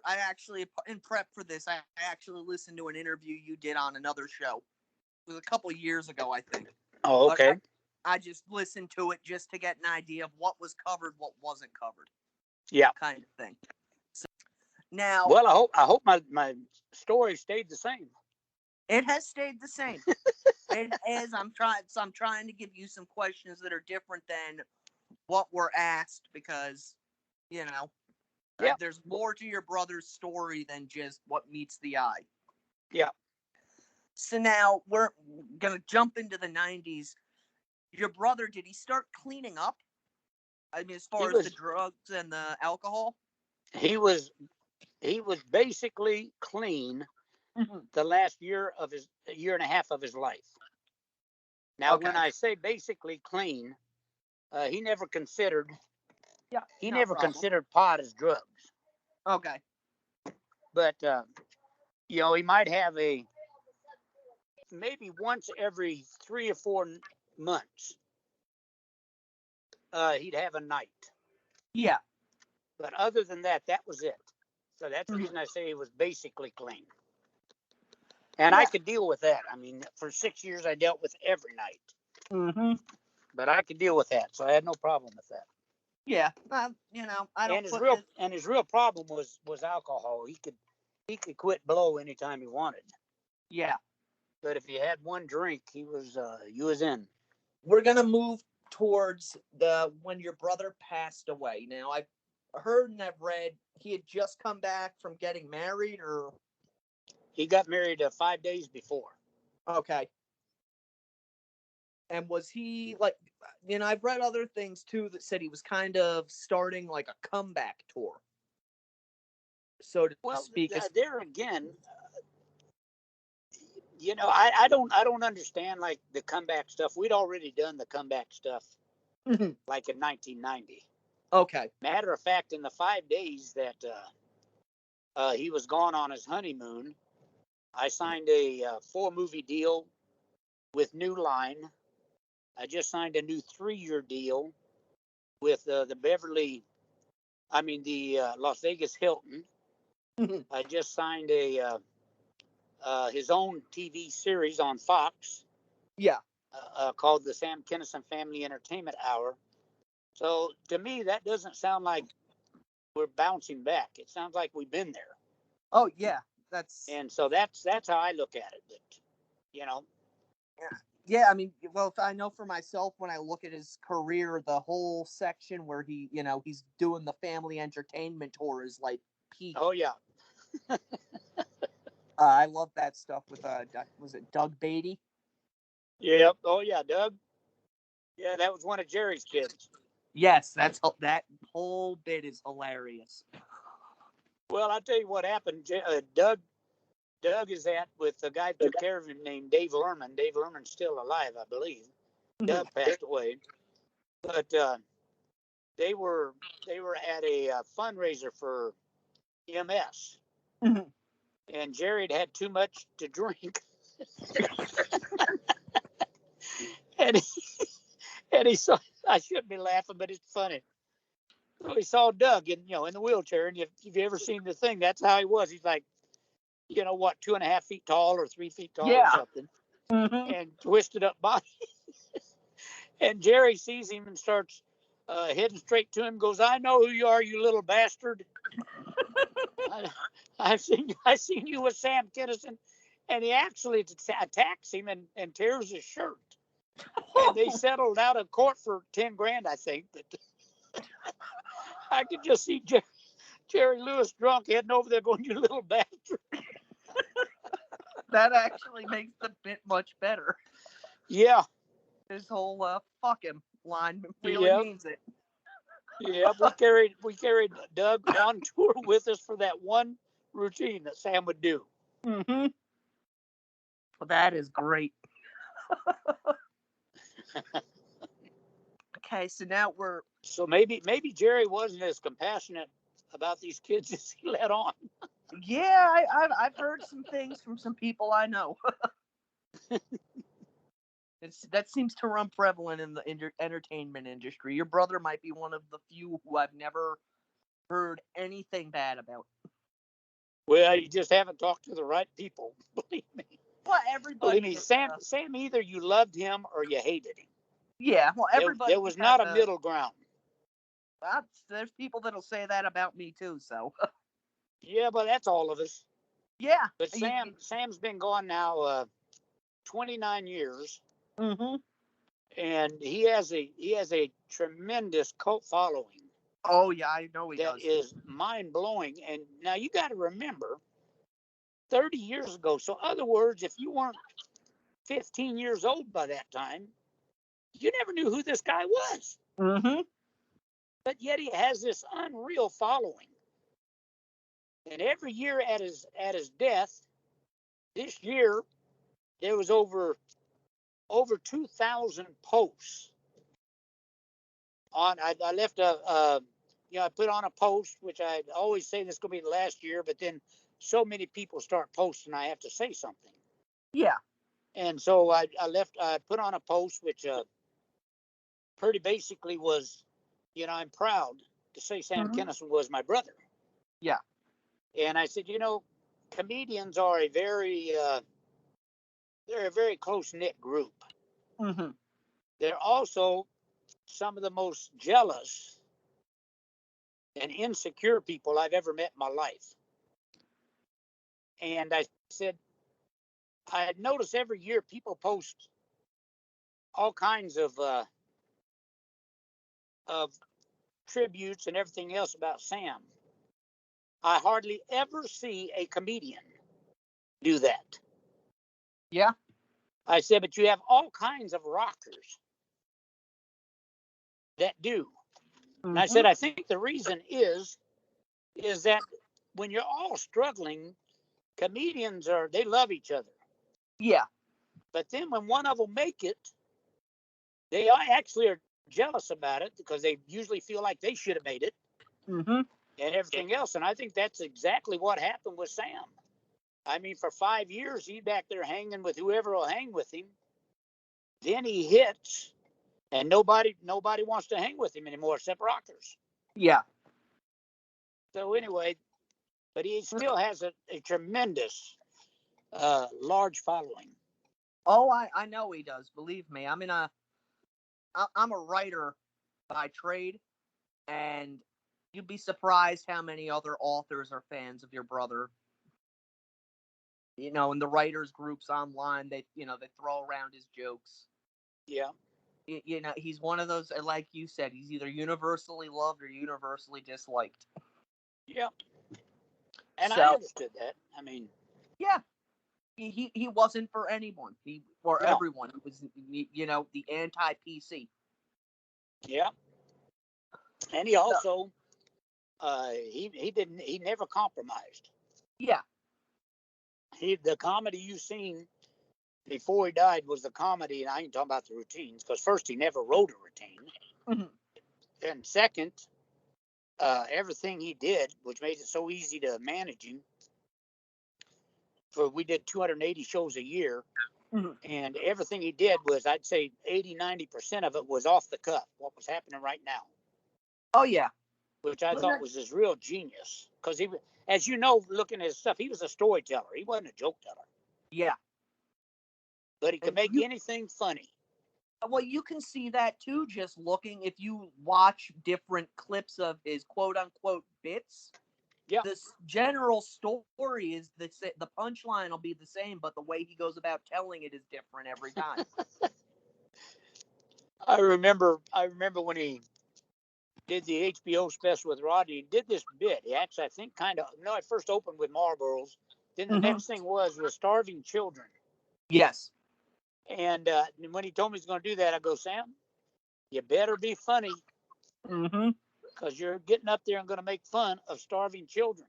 actually, in prep for this, I actually listened to an interview you did on another show. It was a couple of years ago, I think. Oh, okay. I just listened to it just to get an idea of what was covered, what wasn't covered. Yeah. Kind of thing. So, now, well, I hope my story stayed the same. It has stayed the same. It is. I'm trying to give you some questions that are different than what were asked because, there's more to your brother's story than just what meets the eye. Yeah. So now we're going to jump into the 90s. Your brother, did he start cleaning up? I mean, as far as the drugs and the alcohol? He was basically clean the last year and a half of his life. Now, when I say basically clean, he never considered considered pot as drugs. Okay. But he might have maybe once every 3 or 4 months, he'd have a night. Yeah. But other than that, that was it. So that's the reason I say he was basically clean. And I could deal with that. I mean, for 6 years, I dealt with every night. But I could deal with that, so I had no problem with that. Yeah, I don't. And his real problem was alcohol. He could quit blow anytime he wanted. Yeah. But if he had one drink, he was in. We're gonna move towards when your brother passed away. Now, I've heard and I've read he had just come back from getting married, or he got married 5 days before. Okay. And was he like? I've read other things too that said he was kind of starting like a comeback tour. So to speak, there again, I don't understand like the comeback stuff. We'd already done the comeback stuff, like in 1990. Okay. Matter of fact, in the 5 days that he was gone on his honeymoon, I signed a 4-movie deal with New Line. I just signed a new 3-year deal with the Las Vegas Hilton. I just signed his own TV series on Fox. Yeah. Called the Sam Kennison Family Entertainment Hour. So to me, that doesn't sound like we're bouncing back. It sounds like we've been there. Oh yeah, and so that's how I look at it. That, Yeah, I mean, well, if I know for myself, when I look at his career, the whole section where he's doing the family entertainment tour is like peak. Oh yeah. I love that stuff with was it Doug Beatty? Yep. Oh yeah, Doug. Yeah, that was one of Jerry's kids. Yes, that whole bit is hilarious. Well, I'll tell you what happened. Doug is with the guy who took care of him named Dave Lerman. Dave Lerman's still alive, I believe. Doug passed away, but they were at a fundraiser for MS, and Jerry had too much to drink, and he saw. I shouldn't be laughing, but it's funny. So he saw Doug in the wheelchair, and if you've ever seen the thing, that's how he was. He's like, 2.5 feet tall or 3 feet tall or something, and twisted up body. And Jerry sees him and starts heading straight to him. Goes, "I know who you are, you little bastard. I've seen you with Sam Kennison." And he actually attacks him and tears his shirt. And they settled out of court for 10 grand, I think. But I could just see Jerry Lewis drunk heading over there going, "You little bastard." That actually makes the bit much better. Yeah. His whole "fuck him" line really means it. Yeah, we carried Doug on tour with us for that one routine that Sam would do. Well, that is great. Okay, so now So maybe Jerry wasn't as compassionate about these kids as he let on. Yeah, I've heard some things from some people I know. That seems to run prevalent in the entertainment industry. Your brother might be one of the few who I've never heard anything bad about. Well, you just haven't talked to the right people. Believe me. Well, everybody. Believe me, Sam, either you loved him or you hated him. Yeah, well, everybody. There was not a middle ground. There's people that'll say that about me too. So. Yeah, but that's all of us. Yeah. But Sam's been gone now 29 years. And he has a tremendous cult following. Oh yeah, I know he does. That is mind blowing. And now you got to remember, 30 years ago. So, in other words, if you weren't 15 years old by that time, you never knew who this guy was. But yet he has this unreal following. And every year at his death, this year there was over 2,000 posts. I left I put on a post, which I always say this is going to be the last year, but then so many people start posting, I have to say something. Yeah. And so I put on a post, which pretty basically was, I'm proud to say Sam Kennison was my brother. Yeah. And I said, comedians are they're a very close-knit group. They're also some of the most jealous and insecure people I've ever met in my life. And I said, I had noticed every year people post all kinds of tributes and everything else about Sam. I hardly ever see a comedian do that. Yeah. I said, but you have all kinds of rockers that do. And I said, I think the reason is that when you're all struggling, comedians they love each other. Yeah. But then when one of them make it, they actually are jealous about it because they usually feel like they should have made it and everything else. And I think that's exactly what happened with Sam. I mean, for 5 years, he's back there hanging with whoever will hang with him. Then he hits, and nobody wants to hang with him anymore except rockers. Yeah. So anyway, but he still has a tremendous large following. Oh, I know he does. Believe me, I'm a writer by trade, and you'd be surprised how many other authors are fans of your brother. In the writers groups online, they throw around his jokes. Yeah. He's one of those, like you said, he's either universally loved or universally disliked. Yeah. And I So, understood that. I mean, yeah, he wasn't for anyone. For no. everyone. He was, the anti-PC. Yeah. And he also, he never compromised. Yeah. The comedy you've seen before he died was the comedy, and I ain't talking about the routines, because first, he never wrote a routine. Mm-hmm. And second, everything he did, which made it so easy to manage him, we did 280 shows a year, Mm-hmm. and everything he did was, I'd say 80-90% of it was off the cuff, what was happening right now. Oh, yeah. Which I thought was his real genius, because he, as you know, looking at his stuff, he was a storyteller. He wasn't a joke teller. Yeah. But he could make anything funny. Well, you can see that too, just looking, if you watch different clips of his quote-unquote bits. Yeah. The general story is the punchline will be the same, but the way he goes about telling it is different every time. I remember when he did the HBO special with Rodney. He did this bit. He actually, I think, it first opened with Marlboros. Then the next thing was starving children. Yes. And when he told me he's going to do that, I go, Sam, you better be funny. Mm-hmm. Because you're getting up there and going to make fun of starving children.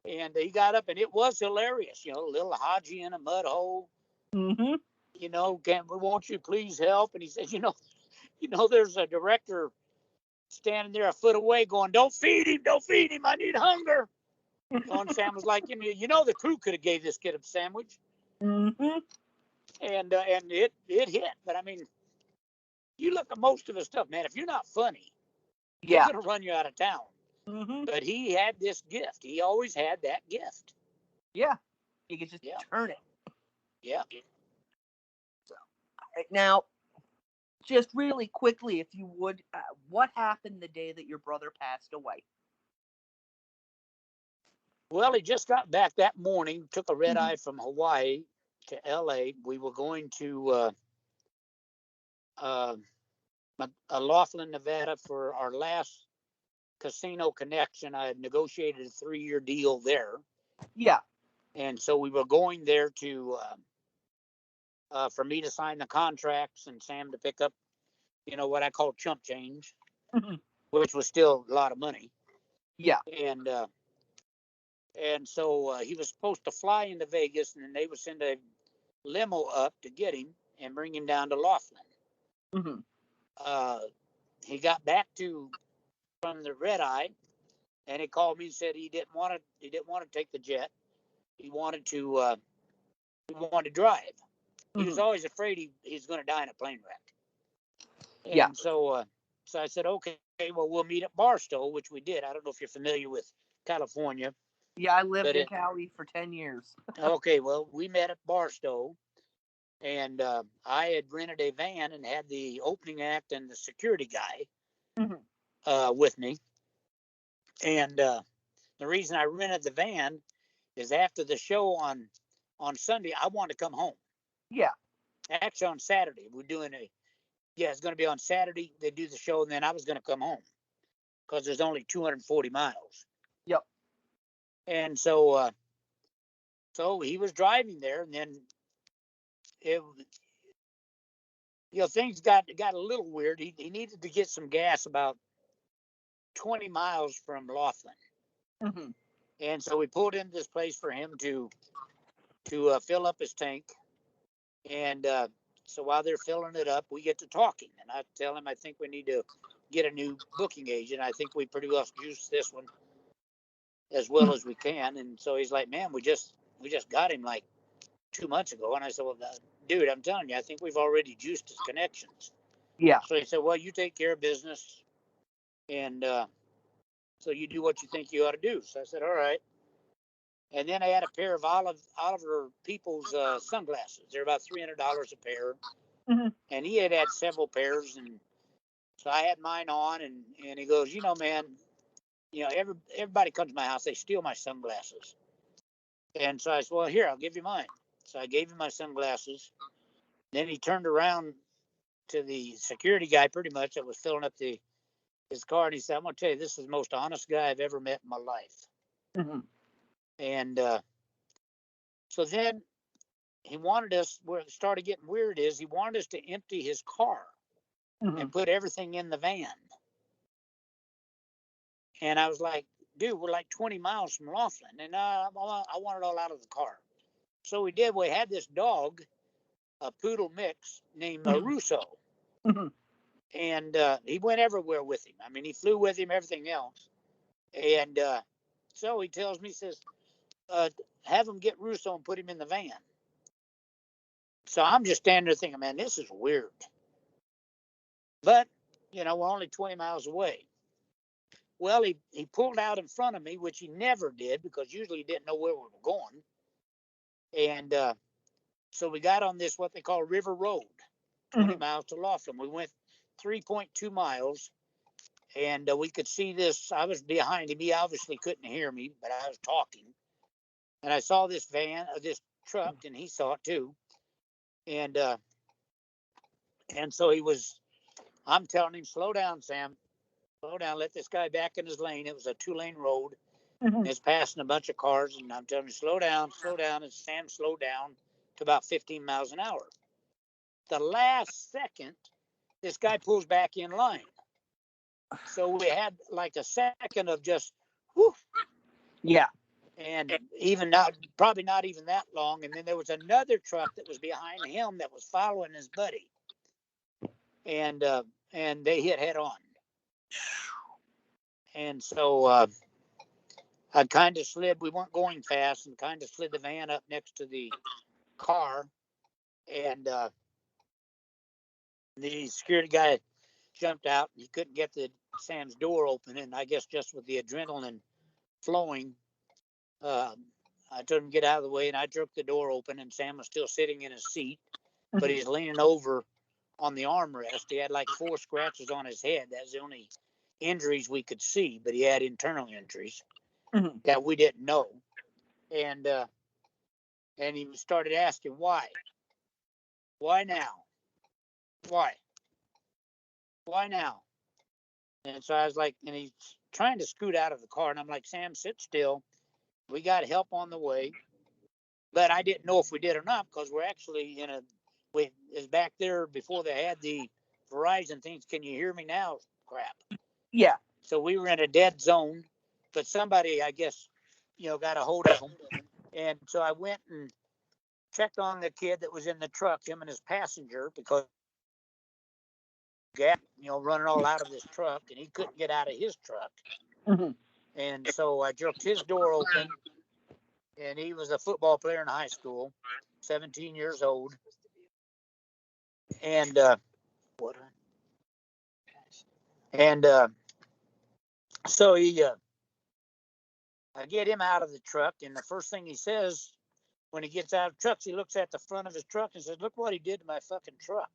And he got up, and it was hilarious. Little Haji in a mud hole. Mm-hmm. Won't you please help? And he says, there's a director standing there a foot away going, don't feed him, I need hunger. And Sam was like, the crew could have gave this kid a sandwich. Mm-hmm. And it hit. But I mean, you look at most of his stuff, man, if you're not funny, Yeah. they're going to run you out of town. Mm-hmm. But he had this gift. He always had that gift. Yeah. He could just turn it. Yeah. So, now, just really quickly, if you would, what happened the day that your brother passed away? Well, he just got back that morning, took a red eye from Hawaii to LA. We were going to Laughlin, Nevada for our last casino connection. I had negotiated a 3-year deal there. Yeah. And so we were going there to for me to sign the contracts and Sam to pick up, what I call chump change, which was still a lot of money. Yeah. And so he was supposed to fly into Vegas, and then they would send a limo up to get him and bring him down to Laughlin. He got back from the red eye, and he called me and said he didn't want to take the jet. He wanted to drive. He was always afraid he's going to die in a plane wreck. And so I said, okay, well, we'll meet at Barstow, which we did. I don't know if you're familiar with California. Yeah, I lived in Cali for 10 years. Okay, well, we met at Barstow, and I had rented a van and had the opening act and the security guy with me. And the reason I rented the van is after the show on Sunday, I wanted to come home. Yeah. Actually, on Saturday, it's going to be on Saturday. They do the show, and then I was going to come home because there's only 240 miles. Yep. And so he was driving there, and then things got a little weird. He needed to get some gas about 20 miles from Laughlin. And so we pulled into this place for him to fill up his tank. And so while they're filling it up, we get to talking. And I tell him I think we need to get a new booking agent. I think we pretty well juiced this one as well as we can. And so he's like, man, we just got him like 2 months ago. And I said, well, dude, I'm telling you, I think we've already juiced his connections. Yeah. So he said, well, you take care of business. And so you do what you think you ought to do. So I said, all right. And then I had a pair of Oliver People's sunglasses. They're about $300 a pair. And he had several pairs. And so I had mine on. And he goes, man, everybody comes to my house. They steal my sunglasses. And so I said, well, here, I'll give you mine. So I gave him my sunglasses. Then he turned around to the security guy pretty much that was filling up his car. And he said, I'm going to tell you, this is the most honest guy I've ever met in my life. Mm-hmm. And so then he wanted us, where it started getting weird is he wanted us to empty his car and put everything in the van. And I was like, dude, we're like 20 miles from Laughlin. And I want it all out of the car. So we did. We had this dog, a poodle mix named Russo. Mm-hmm. And he went everywhere with him. I mean, he flew with him, everything else. And so he tells me, he says, have him get Russo and put him in the van. So I'm just standing there thinking, man, this is weird. But, we're only 20 miles away. Well, he pulled out in front of me, which he never did because usually he didn't know where we were going. And so we got on this, what they call River Road, 20 miles to Laughlin. We went 3.2 miles, and we could see this. I was behind him. He obviously couldn't hear me, but I was talking. And I saw this this truck, and he saw it too. And so I'm telling him, slow down, Sam. Slow down. Let this guy back in his lane. It was a 2-lane road. And it's passing a bunch of cars. And I'm telling him, slow down, slow down. And Sam slowed down to about 15 miles an hour. The last second, this guy pulls back in line. So we had like a second of just, whew. Yeah. And even not, probably not even that long. And then there was another truck that was behind him that was following his buddy. And they hit head on. And so I kind of slid, we weren't going fast, and kind of slid the van up next to the car. And the security guy jumped out. He couldn't get Sam's door open. And I guess just with the adrenaline flowing, I told him to get out of the way, and I jerked the door open, and Sam was still sitting in his seat, but he's leaning over on the armrest. He had like 4 scratches on his head. That's the only injuries we could see, but he had internal injuries that we didn't know. And he started asking why. Why now? Why now? And so I was like, and he's trying to scoot out of the car, and I'm like, Sam, sit still. We got help on the way. But I didn't know if we did or not because we're actually is back there before they had the Verizon things. Can you hear me now? Crap. Yeah. So we were in a dead zone, but somebody, I guess, got a hold of them. And so I went and checked on the kid that was in the truck, him and his passenger, because gas, running all out of this truck, and he couldn't get out of his truck. And so I jerked his door open, and he was a football player in high school, 17 years old. And so I get him out of the truck, and the first thing he says when he gets out of the truck, he looks at the front of his truck and says, "Look what he did to my fucking truck."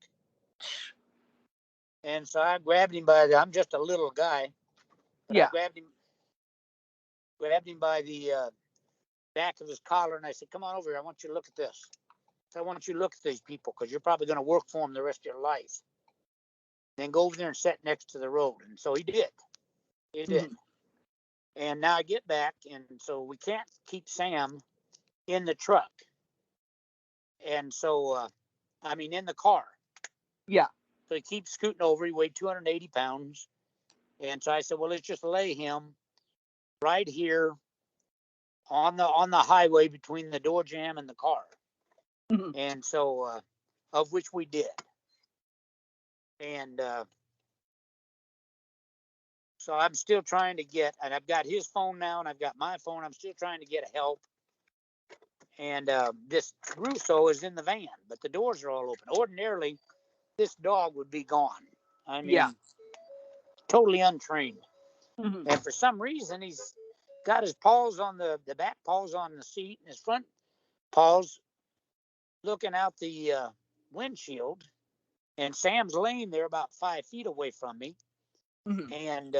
And so I grabbed him I'm just a little guy, but I grabbed him by the back of his collar, and I said, "Come on over here. I want you to look at this. So I want you to look at these people because you're probably going to work for them the rest of your life. Then go over there and sit next to the road." And so he did. He did. And now I get back, and so we can't keep Sam in the truck. And so, in the car. Yeah. So he keeps scooting over. He weighed 280 pounds. And so I said, well, let's just lay him right here on the highway between the door jamb and the car. And so, of which we did. And so I'm still trying to and I've got his phone now, and I've got my phone. I'm still trying to get help. And this Russo is in the van, but the doors are all open. Ordinarily, this dog would be gone. I mean, totally untrained. And for some reason, he's got his paws on the back paws on the seat, and his front paws looking out the windshield. And Sam's laying there about 5 feet away from me. And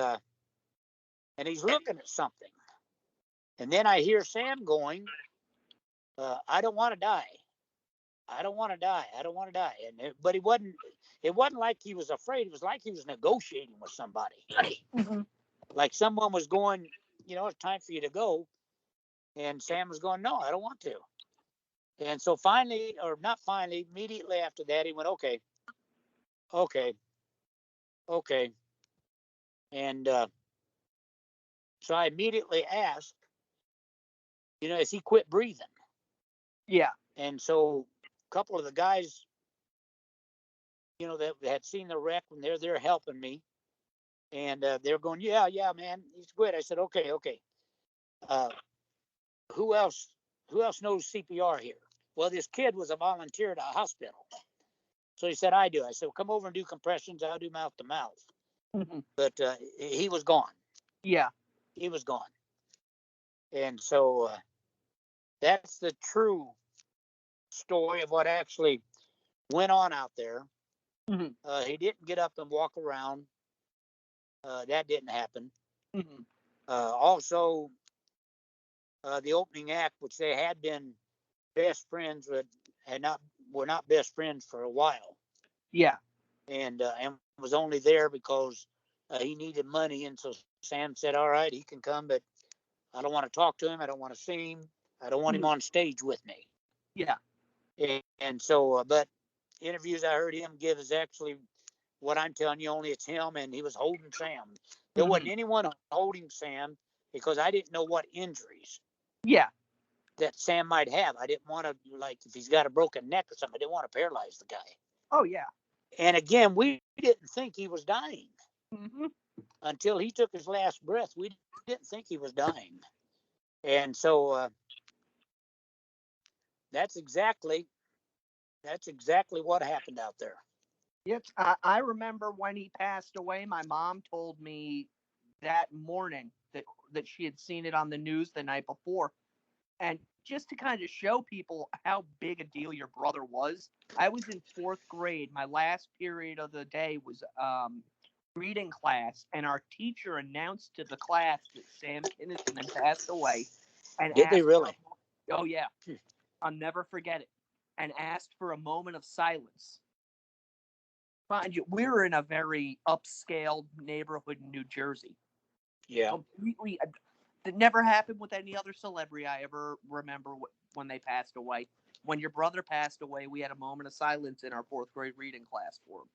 he's looking at something. And then I hear Sam going, I don't want to die. I don't want to die. I don't want to die. But he wasn't. It wasn't like he was afraid. It was like he was negotiating with somebody. Mm-hmm. Like someone was going, it's time for you to go. And Sam was going, no, I don't want to. And so finally, or not finally, immediately after that, he went, okay, okay, okay. And so I immediately asked, has he quit breathing? Yeah. And so a couple of the guys, that had seen the wreck, when they're there helping me, and they're going, yeah, man, he's quit. I said, okay. Uh, who else knows CPR here? Well, this kid was a volunteer at a hospital. So he said, I do. I said, well, come over and do compressions. I'll do mouth to mouth. Mm-hmm. But he was gone. Yeah. He was gone. And so that's the true story of what actually went on out there. Mm-hmm. He didn't get up and walk around. That didn't happen. Mm-hmm. Also, the opening act, which they had been best friends, but were not best friends for a while. Yeah. And was only there because he needed money. And so Sam said, all right, he can come, but I don't want to talk to him. I don't want to see him. I don't want him on stage with me. Yeah. And so, but interviews I heard him give is actually what I'm telling you, only it's him, and he was holding Sam. There wasn't anyone holding Sam because I didn't know what injuries Yeah. that Sam might have. I didn't want to, like, if he's got a broken neck or something, I didn't want to paralyze the guy. Oh, yeah. And again, we didn't think he was dying Mm-hmm. until he took his last breath. We didn't think he was dying. And so that's exactly what happened out there. Yep. I remember when he passed away, my mom told me that morning that she had seen it on the news the night before. And just to kind of show people how big a deal your brother was, I was in 4th grade. My last period of the day was reading class, and our teacher announced to the class that Sam Kinison had passed away. And Did they really? Oh, yeah. I'll never forget it. And asked for a moment of silence. Mind you, we were in a very upscale neighborhood in New Jersey. Yeah. Completely. That never happened with any other celebrity I ever remember when they passed away. When your brother passed away, we had a moment of silence in our 4th grade reading class for him.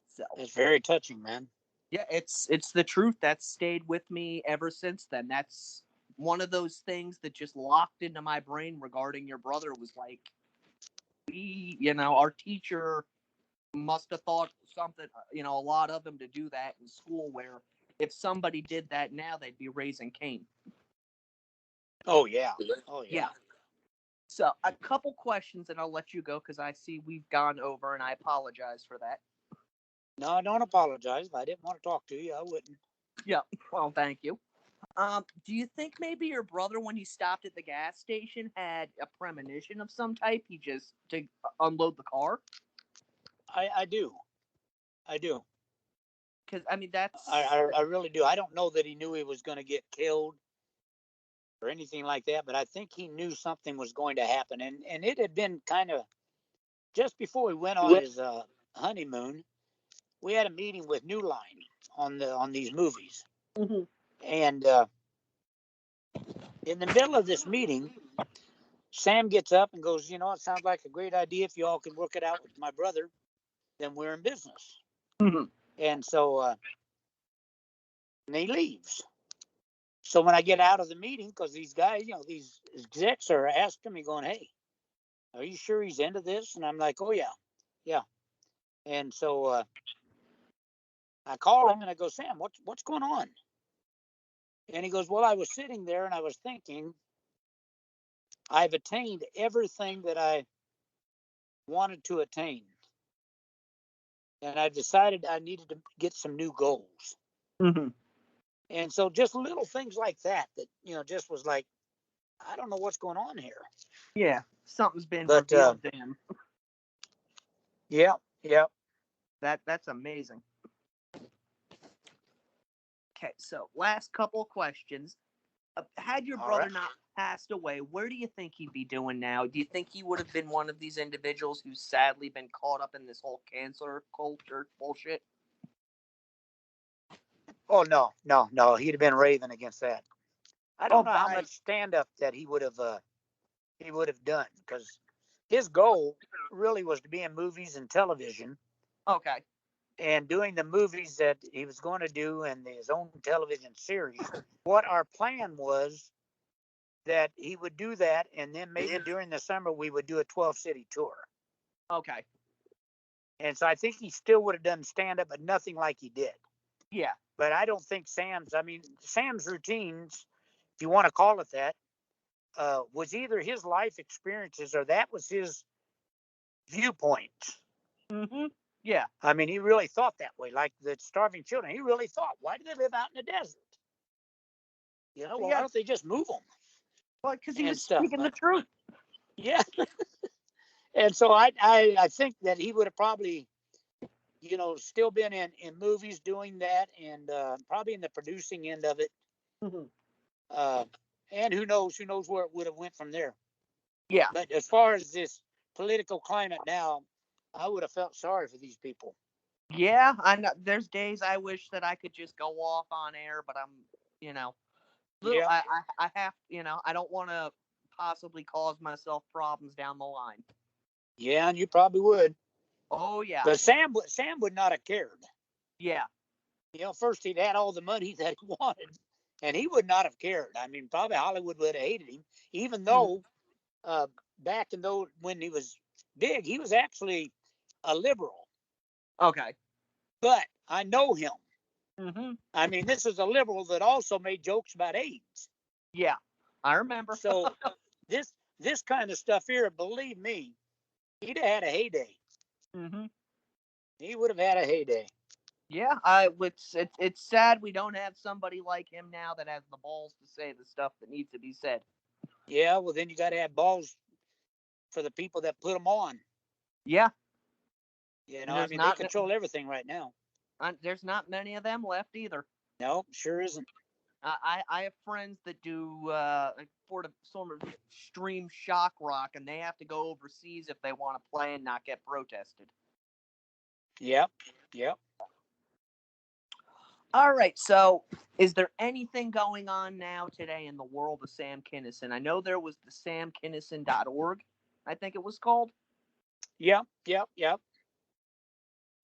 So it's very touching, man. Yeah, it's the truth. That's stayed with me ever since then. That's one of those things that just locked into my brain regarding your brother. Was like, our teacher must have thought something, a lot of him to do that in school, where if somebody did that now, they'd be raising Cain. Oh, yeah. Yeah. So a couple questions, and I'll let you go because I see we've gone over, and I apologize for that. No, I don't apologize. If I didn't want to talk to you, I wouldn't. Yeah, well, thank you. Do you think maybe your brother, when he stopped at the gas station, had a premonition of some type? He just to unload the car? I do. Because, I mean, that's... I really do. I don't know that he knew he was going to get killed or anything like that, but I think he knew something was going to happen. And it had been kind of just before we went on his honeymoon. We had a meeting with New Line on these movies. Mm-hmm. And in the middle of this meeting, Sam gets up and goes, it sounds like a great idea. If you all can work it out with my brother, then we're in business. Mm-hmm. And so and he leaves. So when I get out of the meeting, because these guys, these execs are asking me, going, hey, are you sure he's into this? And I'm like, oh, yeah. And so I call him and I go, Sam, what's going on? And he goes, well, I was sitting there and I was thinking, I've attained everything that I wanted to attain. And I decided I needed to get some new goals. Mm-hmm. And so just little things like that, just was like, I don't know what's going on here. Yeah, something's been revealed to him. Yeah. That's amazing. Okay, so last couple of questions. Had your All brother right. not passed away, where do you think he'd be doing now? Do you think he would have been one of these individuals who's sadly been caught up in this whole cancer culture bullshit? Oh no. He'd have been raving against that. I don't know how I much stand up that he would have done, because his goal really was to be in movies and television, okay. and doing the movies that he was going to do and his own television series. What our plan was that he would do that, and then maybe during the summer we would do a 12 city tour. Okay. And so I think he still would have done stand up, but nothing like he did. Yeah. But I don't think Sam's routines, if you want to call it that, was either his life experiences or that was his viewpoint. Mm-hmm. Yeah. I mean, he really thought that way, like the starving children. He really thought, why do they live out in the desert? Well, why don't they just move them? Well, because he And was stuff. speaking the truth. Yeah. And so I think that he would have probably, still been in movies doing that, and probably in the producing end of it. Mm-hmm. And who knows where it would have went from there. Yeah. But as far as this political climate now, I would have felt sorry for these people. Yeah, I know. There's days I wish that I could just go off on air, but I'm, little. Yeah. I have, I don't want to possibly cause myself problems down the line. Yeah, and you probably would. Oh yeah. But Sam would not have cared. Yeah. First he'd had all the money that he wanted, and he would not have cared. I mean, probably Hollywood would have hated him, even though back in those when he was big, he was actually a liberal. Okay. But I know him. Mm-hmm. I mean, this is a liberal that also made jokes about AIDS. Yeah, I remember. So this kind of stuff here, believe me, he'd have had a heyday. Mm-hmm. He would have had a heyday. Yeah, it's sad we don't have somebody like him now that has the balls to say the stuff that needs to be said. Yeah, well, then you got to have balls for the people that put them on. Yeah. I mean, they control everything right now. There's not many of them left either. No, sure isn't. I have friends that do sort of extreme shock rock, and they have to go overseas if they want to play and not get protested. Yep. All right, so is there anything going on now today in the world of Sam Kinison? I know there was the samkinison.org, I think it was called. Yep.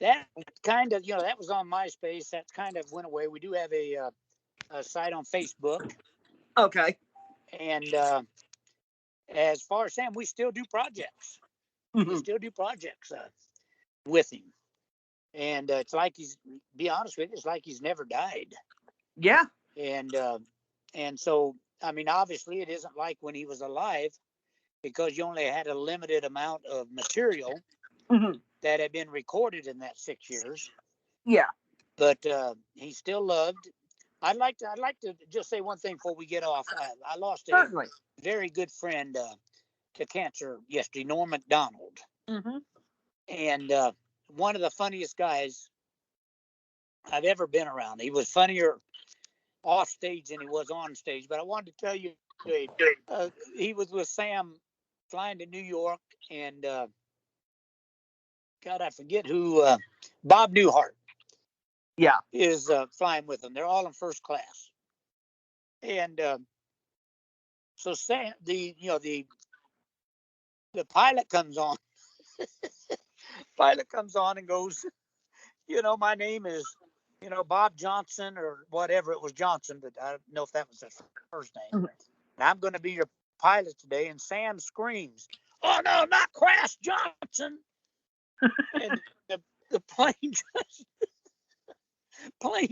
That kind of, that was on MySpace. That kind of went away. We do have a site on Facebook. Okay. And as far as Sam, we still do projects. Mm-hmm. We still do projects with him. And it's like be honest with you, it's like he's never died. Yeah. And so, I mean, obviously it isn't like when he was alive, because you only had a limited amount of material that had been recorded in that 6 years. Yeah. But he's still loved. I'd like to just say one thing before we get off. I lost a very good friend to cancer yesterday, Norm McDonald. Mm-hmm. And one of the funniest guys I've ever been around. He was funnier off stage than he was on stage. But I wanted to tell you, he was with Sam flying to New York, and God, I forget who, Bob Newhart. Yeah. Is flying with them. They're all in first class. And so Sam, the pilot comes on. Pilot comes on and goes, my name is, Bob Johnson or whatever. It was Johnson, but I don't know if that was the first name. And I'm going to be your pilot today. And Sam screams, "Oh no, not Crash Johnson!" And the plane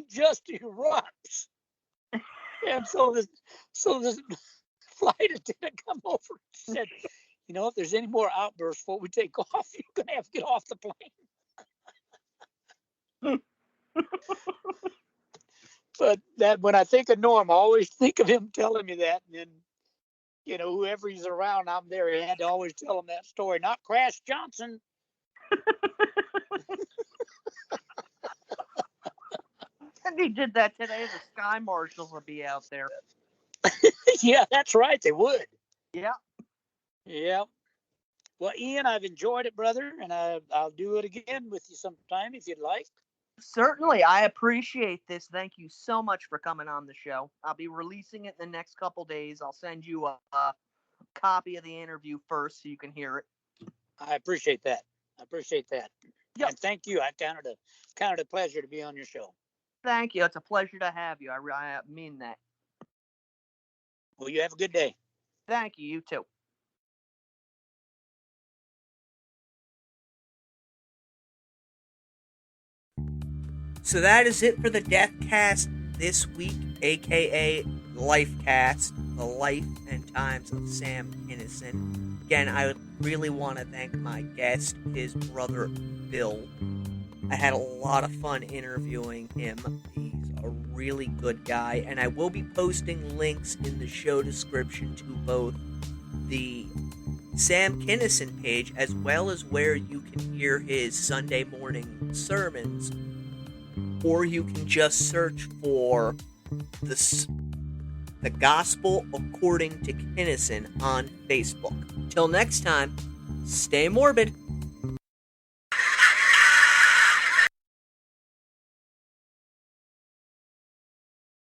just erupts. And so this flight attendant come over and said, if there's any more outbursts before we take off, you're going to have to get off the plane. But that, when I think of Norm, I always think of him telling me that. And then, whoever he's around, I'm there. I had to always tell him that story. Not Crash Johnson. And he did that today. The Sky Marshals will be out there. Yeah, that's right. They would. Yeah. Yeah. Well, Ian, I've enjoyed it, brother, and I'll do it again with you sometime if you'd like. Certainly, I appreciate this. Thank you so much for coming on the show. I'll be releasing it in the next couple days. I'll send you a copy of the interview first so you can hear it. I appreciate that. Yep. And thank you. I counted a pleasure to be on your show. Thank you. It's a pleasure to have you. I mean that. Well, you have a good day. Thank you. You too. So that is it for the Deathcast this week, aka Lifecast, the life and times of Sam Kinison. Again, I would really want to thank my guest, his brother Bill. I had a lot of fun interviewing him. He's a really good guy, and I will be posting links in the show description to both the Sam Kinison page as well as where you can hear his Sunday morning sermons, or you can just search for the Gospel According to Kennison on Facebook. Till next time, stay morbid.